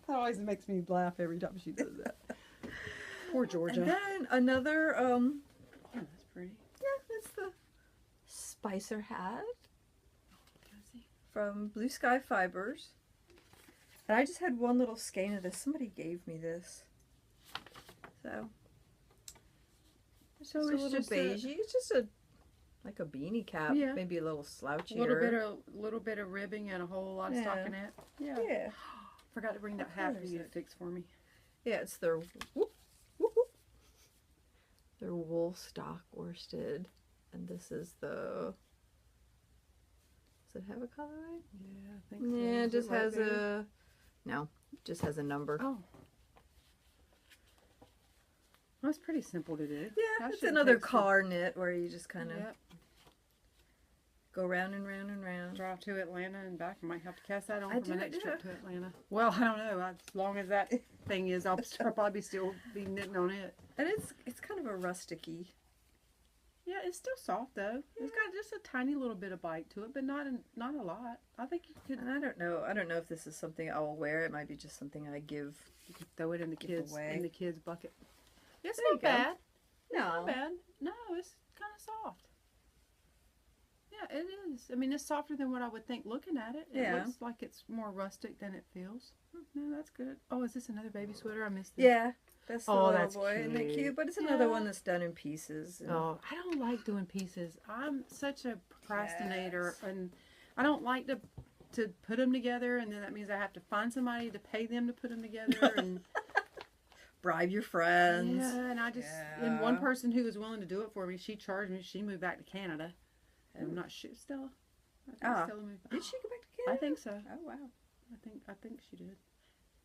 That always makes me laugh every time she does that. Poor Georgia. And then another, oh, that's pretty. yeah, it's the Spicer hat Can I see? from Blue Sky Fibers. And I just had one little skein of this. Somebody gave me this. So It's it's just beigey. It's just like a beanie cap. Yeah. Maybe a little slouchier. a little bit of ribbing and a whole lot of Yeah. stockinette. Yeah. Yeah. Forgot to bring that What hat color for is you to it? fix for me. Yeah, it's their whoop, whoop, whoop. Their wool stock worsted. And this is the, does it have a colorway? Yeah, I think so. Yeah, it Is just right has there? no, it just has a number. Oh. Well, it's pretty simple to do. Yeah, That it's shouldn't another take some- car knit where you just kind of Yep. go round and round and round. Drive to Atlanta and back. I might have to cast that on I for my do, next yeah. trip to Atlanta. Well, I don't know. As long as that thing is, I'll probably still be knitting on it. And it's kind of a rusticy. Yeah, it's still soft though. It's got just a tiny little bit of bite to it, but not a lot. I think you could And I don't know if this is something I will wear. It might be just something I give. throw it in the Give away. kids bucket. It's There you not go. bad. It's No. not bad. No, it's kind of soft. Yeah, it is. I mean, it's softer than what I would think looking at it. It Yeah. looks like it's more rustic than it feels. No, that's good. Oh, is this another baby sweater? I missed this. Yeah, that's the Oh, little that's boy. Isn't it cute. cute? But it's another Yeah. one that's done in pieces. And Oh, I don't like doing pieces. I'm such a procrastinator, Yes. and I don't like to put them together, and then that means I have to find somebody to pay them to put them together, and bribe your friends. yeah, and I just and one person who was willing to do it for me, she charged me. She moved back to Canada, and I'm not sure Stella. I think Stella moved back. Did she go back to Canada? I think so. Oh wow, I think she did.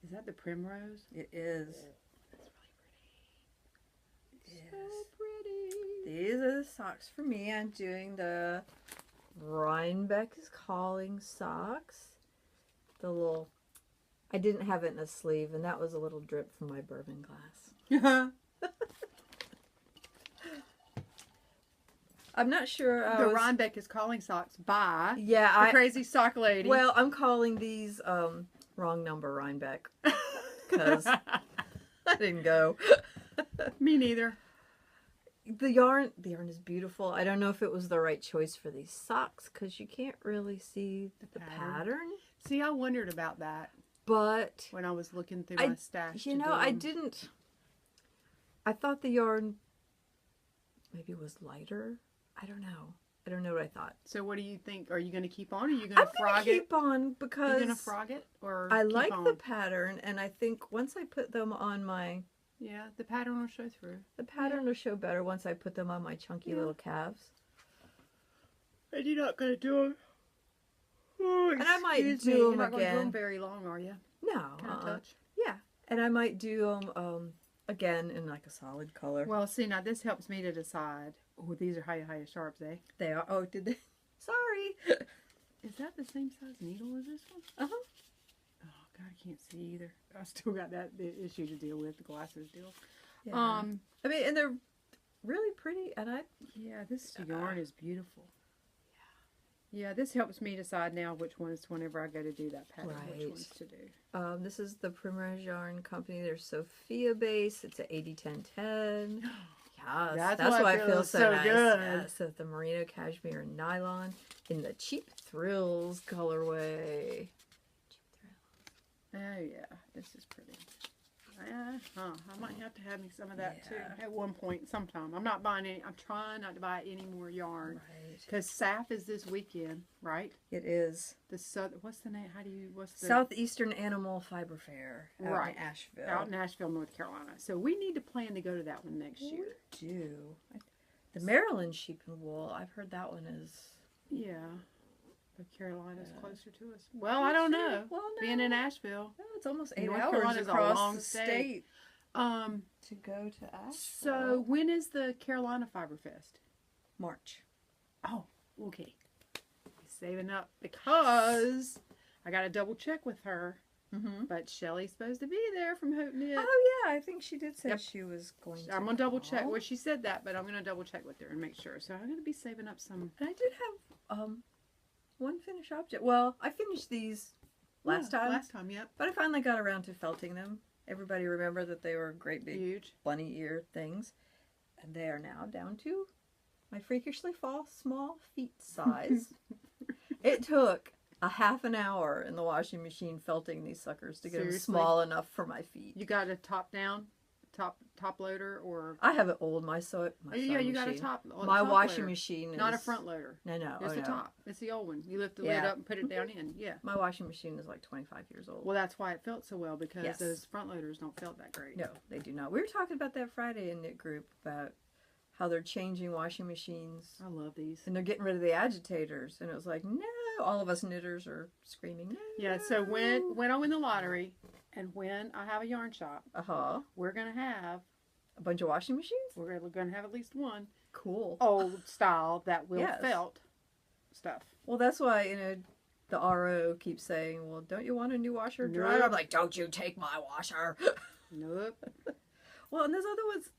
Is that the primrose? it is. That's really pretty. Yes. So pretty. These are the socks for me. I'm doing the Rhinebeck is Calling socks. The little, I didn't have it in a sleeve, and that was a little drip from my bourbon glass. I'm not sure. The Rhinebeck is Calling socks by Yeah, the Crazy Sock Lady. Well, I'm calling these wrong number Rhinebeck because I didn't go. Me neither. The yarn is beautiful. I don't know if it was the right choice for these socks because you can't really see the pattern. See, I wondered about that But when I was looking through my stash. you know, I didn't. I thought the yarn maybe was lighter. I don't know. I don't know what I thought. So, what do you think? Are you going to keep on? Or are you I'm going to gonna frog it? keep on Are you because going to frog it, or I keep like on? the pattern, and I think once I put them on my Yeah, the pattern will show through. the pattern will show better once I put them on my chunky Yeah. little calves. And you're not going to do them. Oh, And I might excuse me, do you're them not gonna do again. them very long, are you? No, Can I touch? yeah, and I might do them again in like a solid color. Well, see, now this helps me to decide. Oh, these are higher sharps, eh? They are. Oh, did they? Sorry. Is that the same size needle as this one? Uh huh. Oh, God, I can't see either. I still got that issue to deal with, the glasses deal. Yeah. I mean, and they're really pretty, and Yeah, this yarn is beautiful. Yeah, this helps me decide now which ones, whenever I go to do that pattern, which Right. ones to do. this is the Primrose Yarn Company. They're Sophia base. It's a 80-10-10. Yes, that's why it feels so nice. good. Yes, so the merino cashmere and nylon in the Cheap Thrills colorway. Cheap Thrills. Oh, yeah, this is pretty. I might have to have me some of that Yeah. too at one point sometime. I'm not buying any. I'm trying not to buy any more yarn Right. because SAF is this weekend, right? It is. What's the name? What's the Southeastern Animal Fiber Fair out Right. in Asheville. out in Asheville, North Carolina. So we need to plan to go to that one next year. We do. The Maryland Sheep and Wool, I've heard that one is... Yeah. But Carolina's closer to us. Well, I don't know. Well, no. Being in Asheville. No, it's almost 8 North hours Carolina's a across long the state. state Um, to go to Asheville. so when is the Carolina Fiber Fest? March. Oh, okay. Saving up because I got to double check with her. Mm-hmm. But Shelly's supposed to be there from Hope Knit. Oh, yeah, I think she did say Yep. she was going to. I'm going to double check. call. Well, she said that, but I'm going to double check with her and make sure. So I'm going to be saving up some. And I did have one finished object. Well, I finished these last time. Last time, yep. But I finally got around to felting them. Everybody remember that they were great big Huge. bunny ear things. And they are now down to my freakishly small feet size. It took a half an hour in the washing machine felting these suckers to get them Seriously? small enough for my feet. You got a top down, top loader, or I have it old, my sewing yeah, you got a machine. top. My top washing loader. machine is Not a front loader. No, It's the no. top. It's the old one. You lift the lid Yeah. up and put it down in. Yeah. My washing machine is like 25 years old. Well, that's why it felt so well because Yes. those front loaders don't felt that great. No, they do not. We were talking about that Friday in Knit Group about how they're changing washing machines I love these. and they're getting rid of the agitators. And it was like, no, all of us knitters are screaming, no. Yeah. So when I win the lottery, and when I have a yarn shop, we're gonna have a bunch of washing machines. we're gonna have at least one Cool. old style that will Yes. felt stuff. Well, that's why the RO keeps saying, well, don't you want a new washer and dryer? Nope. I'm like, don't you take my washer. Nope. Well, and those other ones,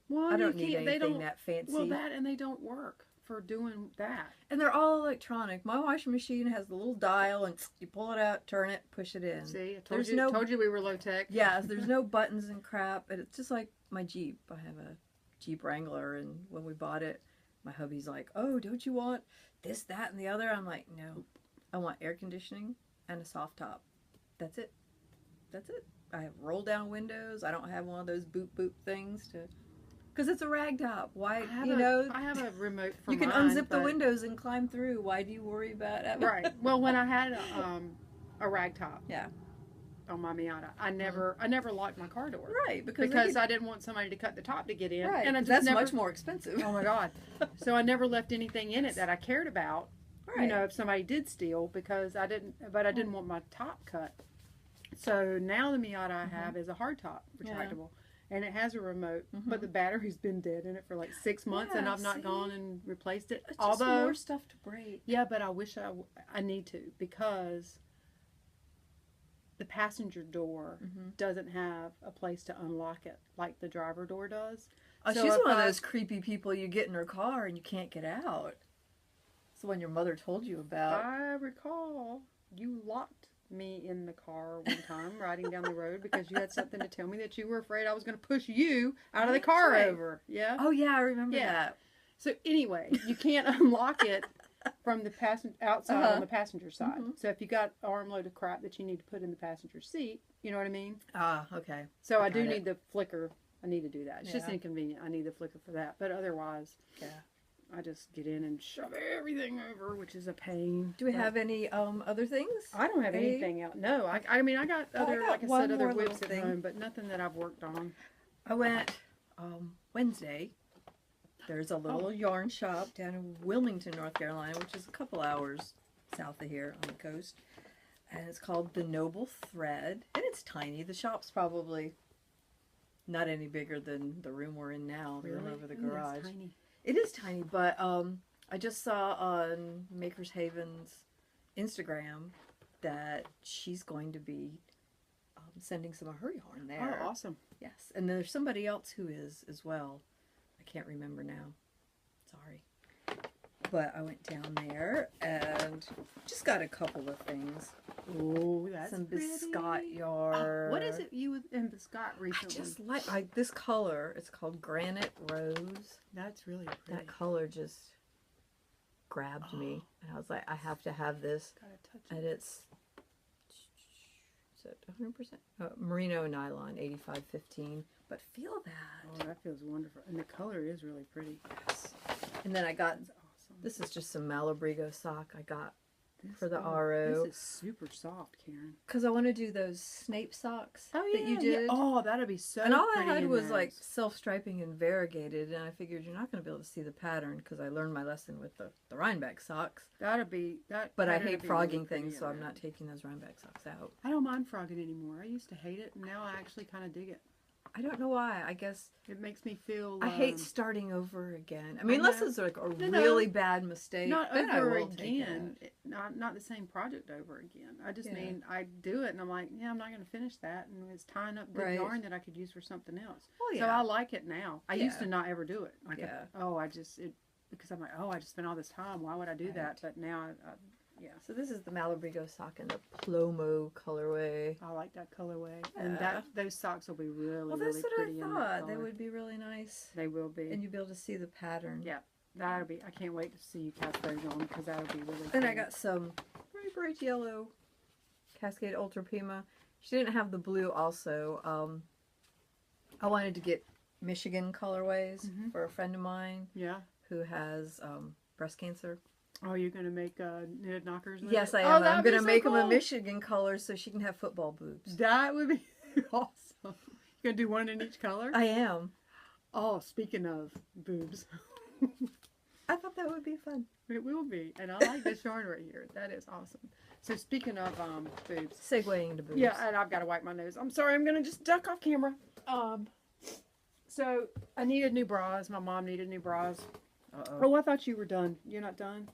Well, I don't you need can't- they anything don't. that fancy. Well, that and they don't work for doing that. And they're all electronic. My washing machine has the little dial, and you pull it out, turn it, push it in. See, I told There's you. no- Told you we were low tech. Yeah, there's no buttons and crap. And it's just like my Jeep. I have a Jeep Wrangler, and when we bought it, my hubby's like, oh, don't you want this, that, and the other? I'm like, no. I want air conditioning and a soft top. That's it. That's it. I have roll down windows. I don't have one of those boop things to... Because it's a rag top. Why, I have a remote for you can mine, unzip the but- windows and climb through. Why do you worry about it? Right. Well, when I had a rag top. Yeah. On my Miata, I never locked my car door. Right, because I didn't want somebody to cut the top to get in. Right, and I just that's never, much more expensive. Oh my God! So I never left anything in it that I cared about. Right. You know, if somebody did steal, because I didn't want my top cut. So now the Miata I have is a hard top retractable, and it has a remote, but the battery's been dead in it for like 6 months, and I've not gone and replaced it. It's Although just more stuff to break. yeah, but I wish I need to, because the passenger door doesn't have a place to unlock it like the driver door does. Oh, So she's if one of I- those creepy people you get in her car and you can't get out. It's the one your mother told you about. I recall you locked me in the car one time riding down the road because you had something to tell me that you were afraid I was going to push you out of the car Right. over. Yeah. Oh yeah, I remember Yeah. that. So anyway, you can't unlock it from the outside on the passenger side. So if you got an armload of crap that you need to put in the passenger seat, you know what I mean? Ah, okay. So I got do it. need the flicker. I need to do that. It's just Yeah. inconvenient. I need the flicker for that. But otherwise, Yeah. I just get in and shove everything over, which is a pain. Do we But have any other things? I don't have Any- anything else. No, I mean I got other, got like I one said, other more whips little at thing. home, but nothing that I've worked on. I went Wednesday. There's a little yarn shop down in Wilmington, North Carolina, which is a couple hours south of here on the coast. And it's called The Noble Thread. And it's tiny. The shop's probably not any bigger than the room we're in now, the room over the Ooh, garage. that's tiny. It is tiny, but I just saw on Makers Haven's Instagram that she's going to be sending some of her yarn there. Oh, awesome. Yes, and there's somebody else who is as well. I can't remember now. Sorry. But I went down there and just got a couple of things. Oh, that's Some pretty. biscuit yarn. What is it you and biscuit I recently? just like this color. It's called Granite Rose. That's really pretty. That color just grabbed me, and I was like, I have to have this. Gotta touch it. And it's is it 100%? Merino nylon, 85-15. But feel that. Oh, that feels wonderful. And the color is really pretty. Yes. And then I got, That's awesome. this is just some Malabrigo sock I got This, for the RO. This is super soft, Karen. Because I want to do those Snape socks Oh, that you did. Yeah. Oh, that'd be so and all I pretty had in was those. like self-striping and variegated, and I figured you're not going to be able to see the pattern because I learned my lesson with the Rhinebeck socks. That'd be that. But I that'd hate be frogging really pretty things, in so I'm that. not taking those Rhinebeck socks out. I don't mind frogging anymore. I used to hate it, and now I actually kind of dig it. I don't know why. I guess It makes me feel. I hate starting over again. I mean, I unless know. it's like a No, really bad mistake. not then I over will take it again. out. Not the same project over again. I just Yeah. mean I do it, and I'm like, yeah, I'm not going to finish that, and it's tying up good Right. yarn that I could use for something else. Oh, So yeah. I like it now. I used Yeah. to not ever do it. Like, Yeah. because I'm like, oh, I just spent all this time. Why would I do that? But now, yeah, So this is the Malabrigo sock in the Plomo colorway. I like that colorway, and Yeah. those socks will be really, Well, really that's what pretty I in that thought. color. They would be really nice. They will be. And you'd be able to see the pattern. Yeah. That'll be. I can't wait to see you cast those on because that'll be really. Then I cool. got some very bright yellow Cascade Ultra Pima. She didn't have the blue also. I wanted to get Michigan colorways Mhm. for a friend of mine Yeah. who has breast cancer. Oh, you're gonna make knitted knockers? With Yes, it? I Oh, am. I'm that'd going be to so make them a cool. Michigan color so she can have football boobs. That would be awesome. You gonna do one in each color? I am. Oh, speaking of boobs, I thought that would be fun. it will be, and I like this yarn right here. That is awesome. So speaking of boobs, Segueing to boobs. yeah, and I've got to wipe my nose. I'm sorry, I'm gonna just duck off camera. So I needed new bras. My mom needed new bras. Uh-oh. Oh, I thought you were done. You're not done.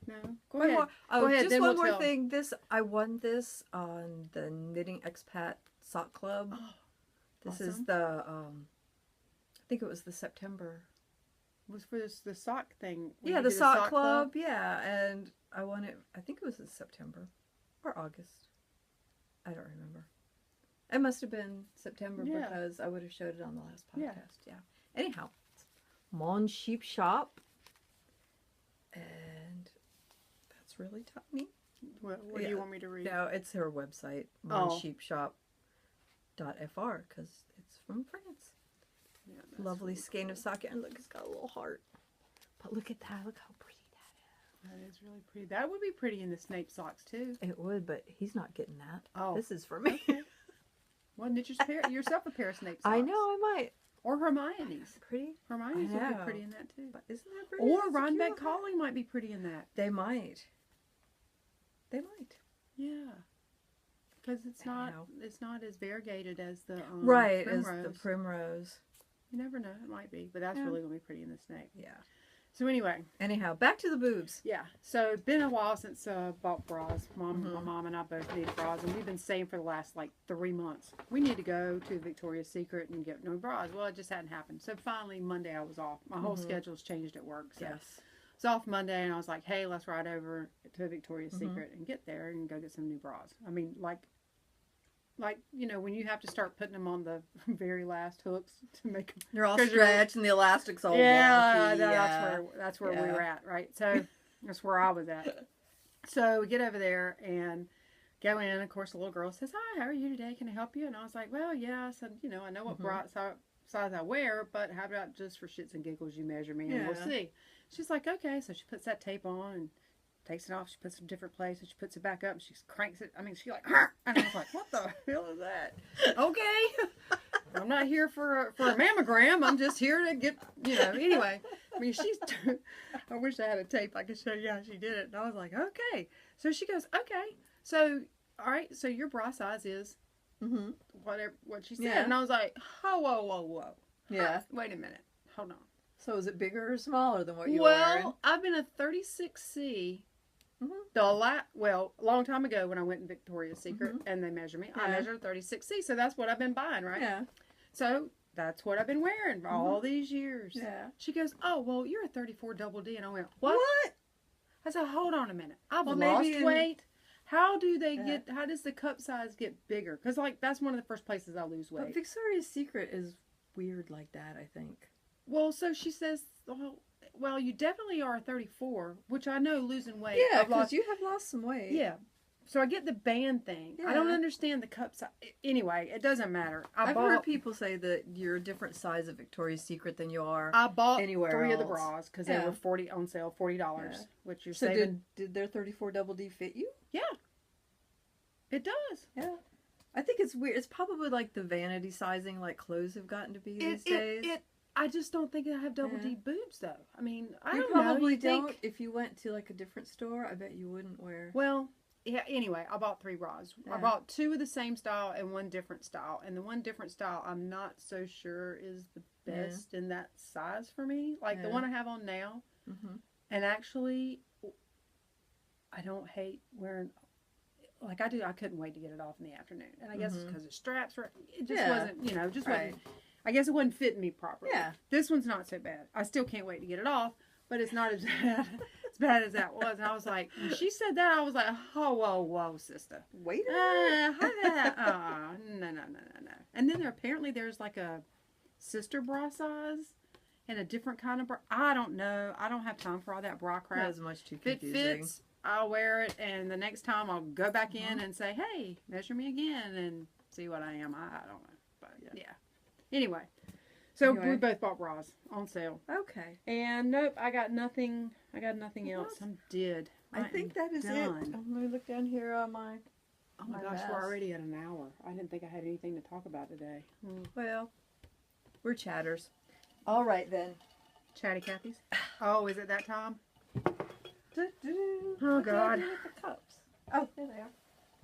No, go One ahead. more, oh, Go ahead, just then one we'll more tell. thing. I won this on the Knitting Expat Sock Club. Oh, This is awesome. the I think it was the September. Was for the sock thing. when Yeah, you the did sock club. Yeah, and I won it. I think it was in September or August. I don't remember. It must have been September Yeah. because I would have showed it on the last Yeah. podcast. Yeah. Anyhow, Mon Sheep Shop, and that's really tiny. What do Yeah. you want me to read? No, it's her website, Oh. monsheepshop.fr, because it's from France. Yeah, that's Lovely really skein cool. of sock, and look, it's got a little heart. But look at that! Look how pretty that That is really pretty. That would be pretty in the Snape socks too. is. It would, but he's not getting that. Oh, This is for me. well, knit yourself a pair of Snape socks. I know, I might. Or Hermione's. Pretty, Hermione's would know. be pretty in that too. but isn't that pretty? Or That's a Rhinebeck cute- Calling might be pretty in that. They might. They might. Yeah, because it's I not know. as variegated as the Right, Primrose. as the primrose. You never know, it might be, but that's Yeah. really gonna be pretty in the Snape. Yeah. So anyway, Anyhow, back to the boobs. yeah. So it's been a while since bought bras. My Mhm. mom and I both need bras, and we've been saying for the last like 3 months we need to go to Victoria's Secret and get new bras. Well, it just hadn't happened. So finally Monday I was off. My whole Mhm. schedule's changed at work. So Yes. it's off Monday, and I was like, hey, let's ride over to Victoria's Mhm. Secret and get there and go get some new bras. I mean, like when you have to start putting them on the very last hooks to make them. They're all 'Cause you're- stretched and the elastic's all Yeah, wonky. that's where we Yeah. were at, right? So that's where I was at. So we get over there and go in. Of course, the little girl says, "Hi, how are you today? Can I help you?" And I was like, "Well, yeah." I said, I know what Mhm. bra size I wear, but how about just for shits and giggles, you measure me and we'll Yeah. see. She's like, "Okay." So she puts that tape on and takes it off. She puts it in a different place and she puts it back up and she cranks it. I mean, she like, "Huh!" And I was like, "What the hell is that?" Okay. I'm not here for a mammogram. I'm just here to get, anyway. I mean, I wish I had a tape I could show you how she did it. And I was like, okay. So she goes, okay. So, all right. So your bra size is Mm-hmm. what she said. Yeah. And I was like, oh, whoa. Yeah. Wait a minute. Hold on. So is it bigger or smaller than what you were wearing? Well, I've been a 36C. Mhm. A long time ago when I went in Victoria's Secret Mhm. and they measured me, I Yeah. measured 36C. So that's what I've been buying, right? Yeah. So that's what I've been wearing for all these years. Yeah. She goes, oh, well, you're a 34 double D. And I went, what? What? I said, hold on a minute. I've Well, lost maybe in- weight. How do they Yeah. how does the cup size get bigger? Because, that's one of the first places I lose But weight. Victoria's Secret is weird like that, I think. Well, so she says, well, you definitely are a 34, which I know losing weight. Yeah, I've because lost. you have lost some weight. Yeah. So I get the band thing. I don't Yeah. understand the cup size. Anyway, it doesn't matter. I've heard people say that you're a different size of Victoria's Secret than you are I bought anywhere 3 of the else. bras because Yeah. they were on sale, $40, Yeah. which you're So saving. did their 34 double D fit you? Yeah, it does. Yeah. I think it's weird. It's probably like the vanity sizing like clothes have gotten to be these days. I just don't think I have double Yeah. D boobs though. I mean, I You don't probably know. don't. If you went to like a different store, I bet you wouldn't wear. Well, yeah. Anyway, I bought 3 bras. I Yeah. bought 2 of the same style and 1 different style. And the 1 different style, I'm not so sure is the best in that size for me. Like the Yeah. one I have on now. Mm-hmm. And actually, I don't hate wearing. Like I do, I couldn't wait to get it off in the afternoon, and I guess it's because the straps were. It just Yeah. wasn't, just Right. wasn't. I guess it wasn't fitting me properly. Yeah. This one's not so bad. I still can't wait to get it off, but it's not as bad as that was. And I was like, when she said that, I was like, oh, whoa, sister. Wait a minute. No. And then there's like a sister bra size and a different kind of bra. I don't know. I don't have time for all that bra crap. That was much too If it confusing. fits, I'll wear it, and the next time I'll go back in and say, hey, measure me again and see what I am. I don't know. But yeah. Anyway. So Anyway. we both bought bras on sale. Okay. And nope, I got nothing else. I'm dead. I think that is done. it. Let me look down here on my. Oh my gosh, we're already at an hour. I didn't think I had anything to talk about today. Well, we're chatters. All right then. Chatty Cathy's. Oh, is it that time? Oh Oh, God. The cups. Oh, there they are.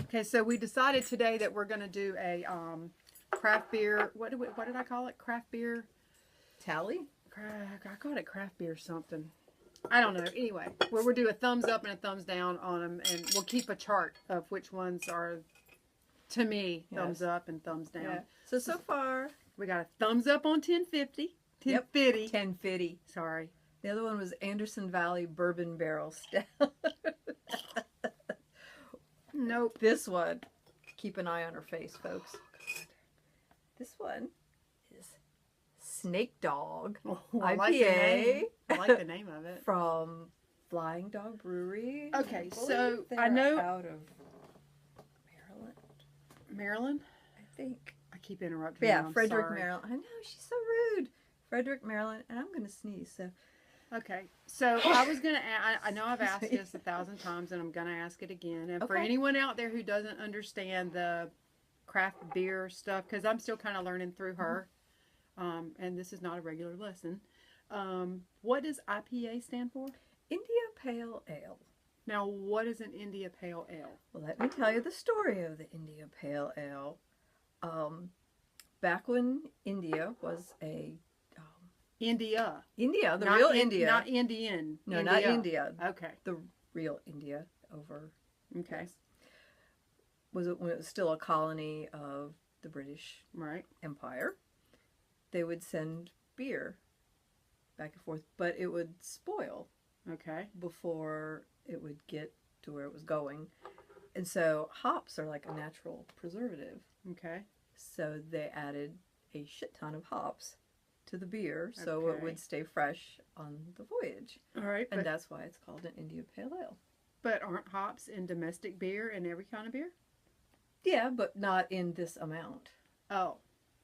Okay, so we decided today that we're going to do a craft beer. What did I call it? Craft beer. Tally. I called it craft beer something. I don't know. Anyway, where we'll do a thumbs up and a thumbs down on them, and we'll keep a chart of which ones are, to me, thumbs up and thumbs down. Yeah. So far, We got a thumbs up on 1050. 1050. 1050. Sorry. The other one was Anderson Valley Bourbon Barrel Stout. Nope. This one, keep an eye on her face, folks. This one is Snake Dog Oh, IPA. like the name. I like the name of it. From Flying Dog Brewery. Okay, I believe so they're I know out of Maryland, Maryland. I think. I keep interrupting. Yeah, you, I'm Frederick, sorry. Maryland. I know, she's so rude. Frederick, Maryland, and I'm going to sneeze, so. Okay, so I was gonna. I know I've asked this 1,000 times, and I'm gonna ask it again. And for Okay. anyone out there who doesn't understand the craft beer stuff, because I'm still kind of learning through her, and this is not a regular lesson. What does IPA stand for? India Pale Ale. Now, what is an India Pale Ale? Well, let me tell you the story of the India Pale Ale. Back when India was a India, the not real in- India, not Indian. no, not India, Okay. the real India over. Okay. Yes. Was it when it was still a colony of the British Right. Empire? They would send beer back and forth, but it would spoil Okay. before it would get to where it was going. And so hops are like a natural preservative. Okay. So they added a shit ton of hops to the beer so it Okay. would stay fresh on the voyage. All right. And that's why it's called an India Pale Ale. But aren't hops in domestic beer and every kind of beer? Yeah, but not in this amount. Oh.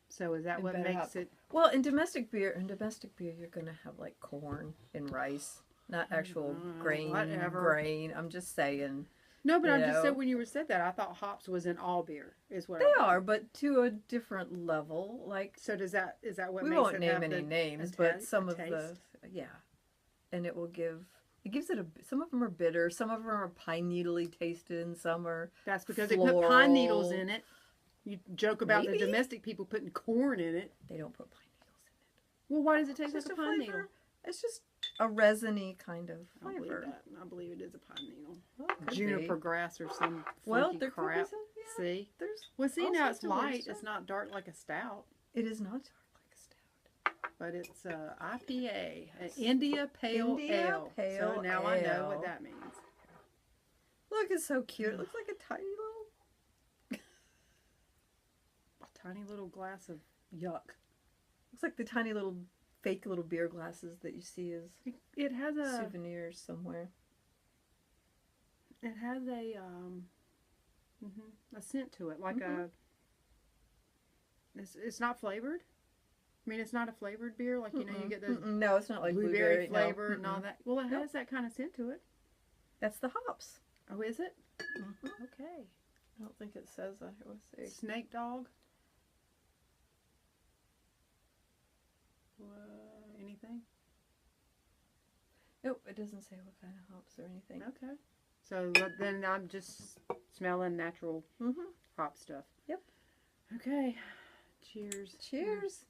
So is that And what better makes hop. it? Well, in domestic beer, you're going to have like corn and rice, not actual grain. whatever. I'm just saying. No, but You I just know. said when you said that, I thought hops was in all beer. Is what They I thought. are, but to a different level. Like, So is that what we makes won't it name have any the, names, a but taste- some a of the, taste? yeah. And it gives it some of them are bitter, some of them are pine needly tasted, and some are, That's because they put pine needles floral. in it. You joke about Maybe. the domestic people putting corn in it. they don't put pine needles in it. Well, why does it taste It's like just a pine flavor. needle? It's just a resiny kind of I believe flavor. that. I believe it is a pine needle. Well, it could Juniper be. grass or some Well, funky there crap. could be some, yeah. See? There's Well, see, all now sorts it's of weird light. stuff. It's not dark like a stout, It is not dark like a stout. but it's IPA, an India Pale India Ale. Pale So now I know Ale. what that means. Look, it's so cute. It looks like a tiny little. A tiny little glass of yuck. Looks like the tiny little fake little beer glasses that you see as It has a souvenirs somewhere. It has a a scent to it, like a. It's not flavored. I mean, it's not a flavored beer, like you know, you get the no, it's not like blueberry flavor no. and all that. Well, it has that kind of scent to it. That's the hops. Oh, is it? Okay. I don't think it says that. Let's see. Snake dog. Anything? Nope, it doesn't say what kind of hops or anything. Okay. So then I'm just smelling natural hop stuff. Yep. Okay. Cheers. Cheers.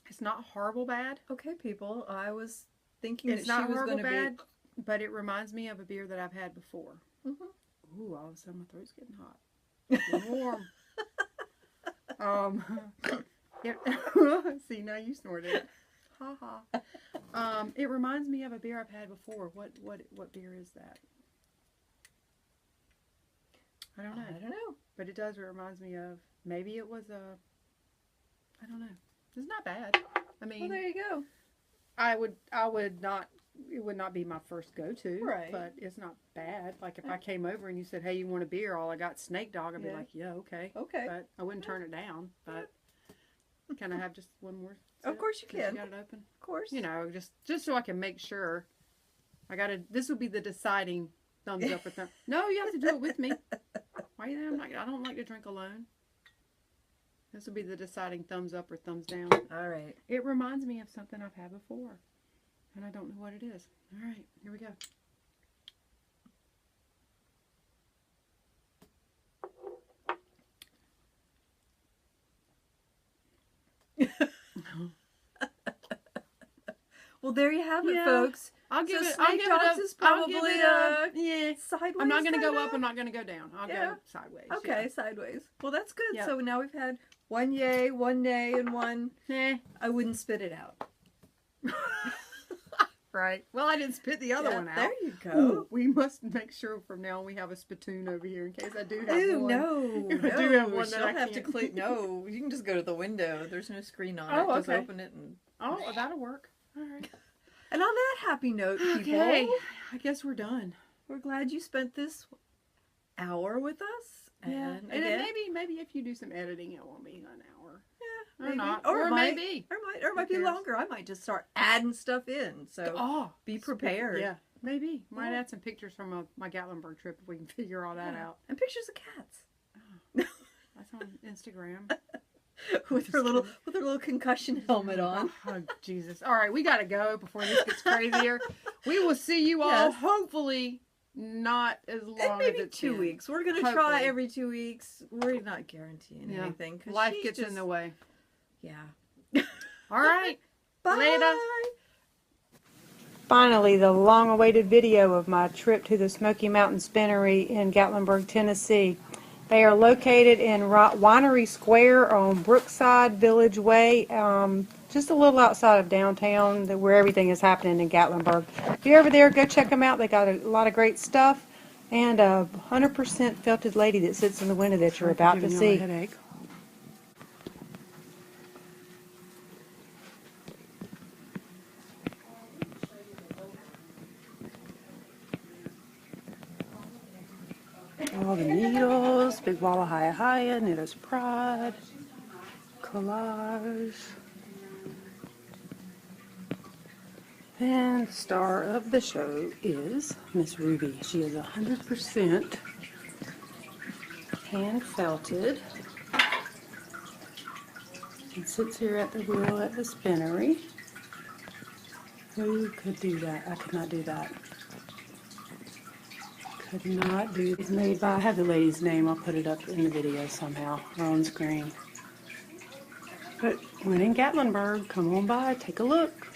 It's not horrible bad. Okay, people. I was thinking It's that not she was horrible going to bad, be. but it reminds me of a beer that I've had before. Ooh, all of a sudden my throat's getting hot. Warm. See, now you snorted it. Ha ha. It reminds me of a beer I've had before. What beer is that? I don't know. I don't know. But it does. It reminds me of. Maybe it was a. I don't know. It's not bad. I mean, Well, there you go. I would not. It would not be my first go-to, Right. but it's not bad. Like if I came over and you said, "Hey, you want a beer?" All I got Snake Dog. I'd be like, "Yeah, okay." Okay. But I wouldn't turn it down. But can I have just one more? Of course you can. You got it open. Of course. You know, just so I can make sure. This would be the deciding thumbs up or thumb. No, you have to do it with me. Why are you there? I don't like to drink alone. This would be the deciding thumbs up or thumbs down. All right. It reminds me of something I've had before. And I don't know what it is. All right, here we go. Well, there you have it, Yeah. folks. I'll give So it. I'll Snake give Dogs it a. is I'll probably give it a. Yeah. Sideways. I'm not going to go kinda? up. I'm not going to go down. I'll go sideways. Okay, sideways. Well, that's good. Yep. So now we've had one yay, one nay, and one. Yeah. I wouldn't spit it out. Right. Well, I didn't spit the other Yeah, one out. There you go. Ooh, we must make sure from now on we have a spittoon over here in case I do have Ooh, one. no. I do have one that She'll I have to can't. clean. No, you can just go to the window. There's no screen on Oh, it. Just okay. open it and. Oh, well, that'll work. All right. And on that happy note, people, Okay. I guess we're done. we're glad you spent this hour with us. Yeah. And And again, then maybe if you do some editing, it won't be an hour. yeah, Or maybe. not. Or, Or it might, maybe. Or it might be cares? longer. I might just start adding stuff in. So Oh, be prepared. yeah. Maybe. Might Yeah. add some pictures from my Gatlinburg trip if we can figure all that out. And pictures of cats. That's on Instagram. with her little concussion helmet on. Oh, Jesus. All right, we got to go before this gets crazier. We will see you all, Yes. hopefully, not as And long maybe as it's 2 been. weeks. We're gonna try Hopefully. every 2 weeks. We're not guaranteeing Yeah. anything because Life gets in the way. Yeah. All right. Bye. Later. Finally, the long-awaited video of my trip to the Smoky Mountain Spinnery in Gatlinburg, Tennessee. They are located in Winery Square on Brookside Village Way, just a little outside of downtown, where everything is happening in Gatlinburg. If you're over there, go check them out. They got a lot of great stuff, and a 100% felted lady that sits in the window that you're about to see. All the needles, Big Walla Hia Hia, Knitter's Pride, collage. And the star of the show is Miss Ruby. She is 100% hand felted. She sits here at the wheel at the spinnery. Who could do that? I could not do that. Could not do. It's made by, I have the lady's name, I'll put it up in the video somehow, or on screen. But when in Gatlinburg, come on by, take a look.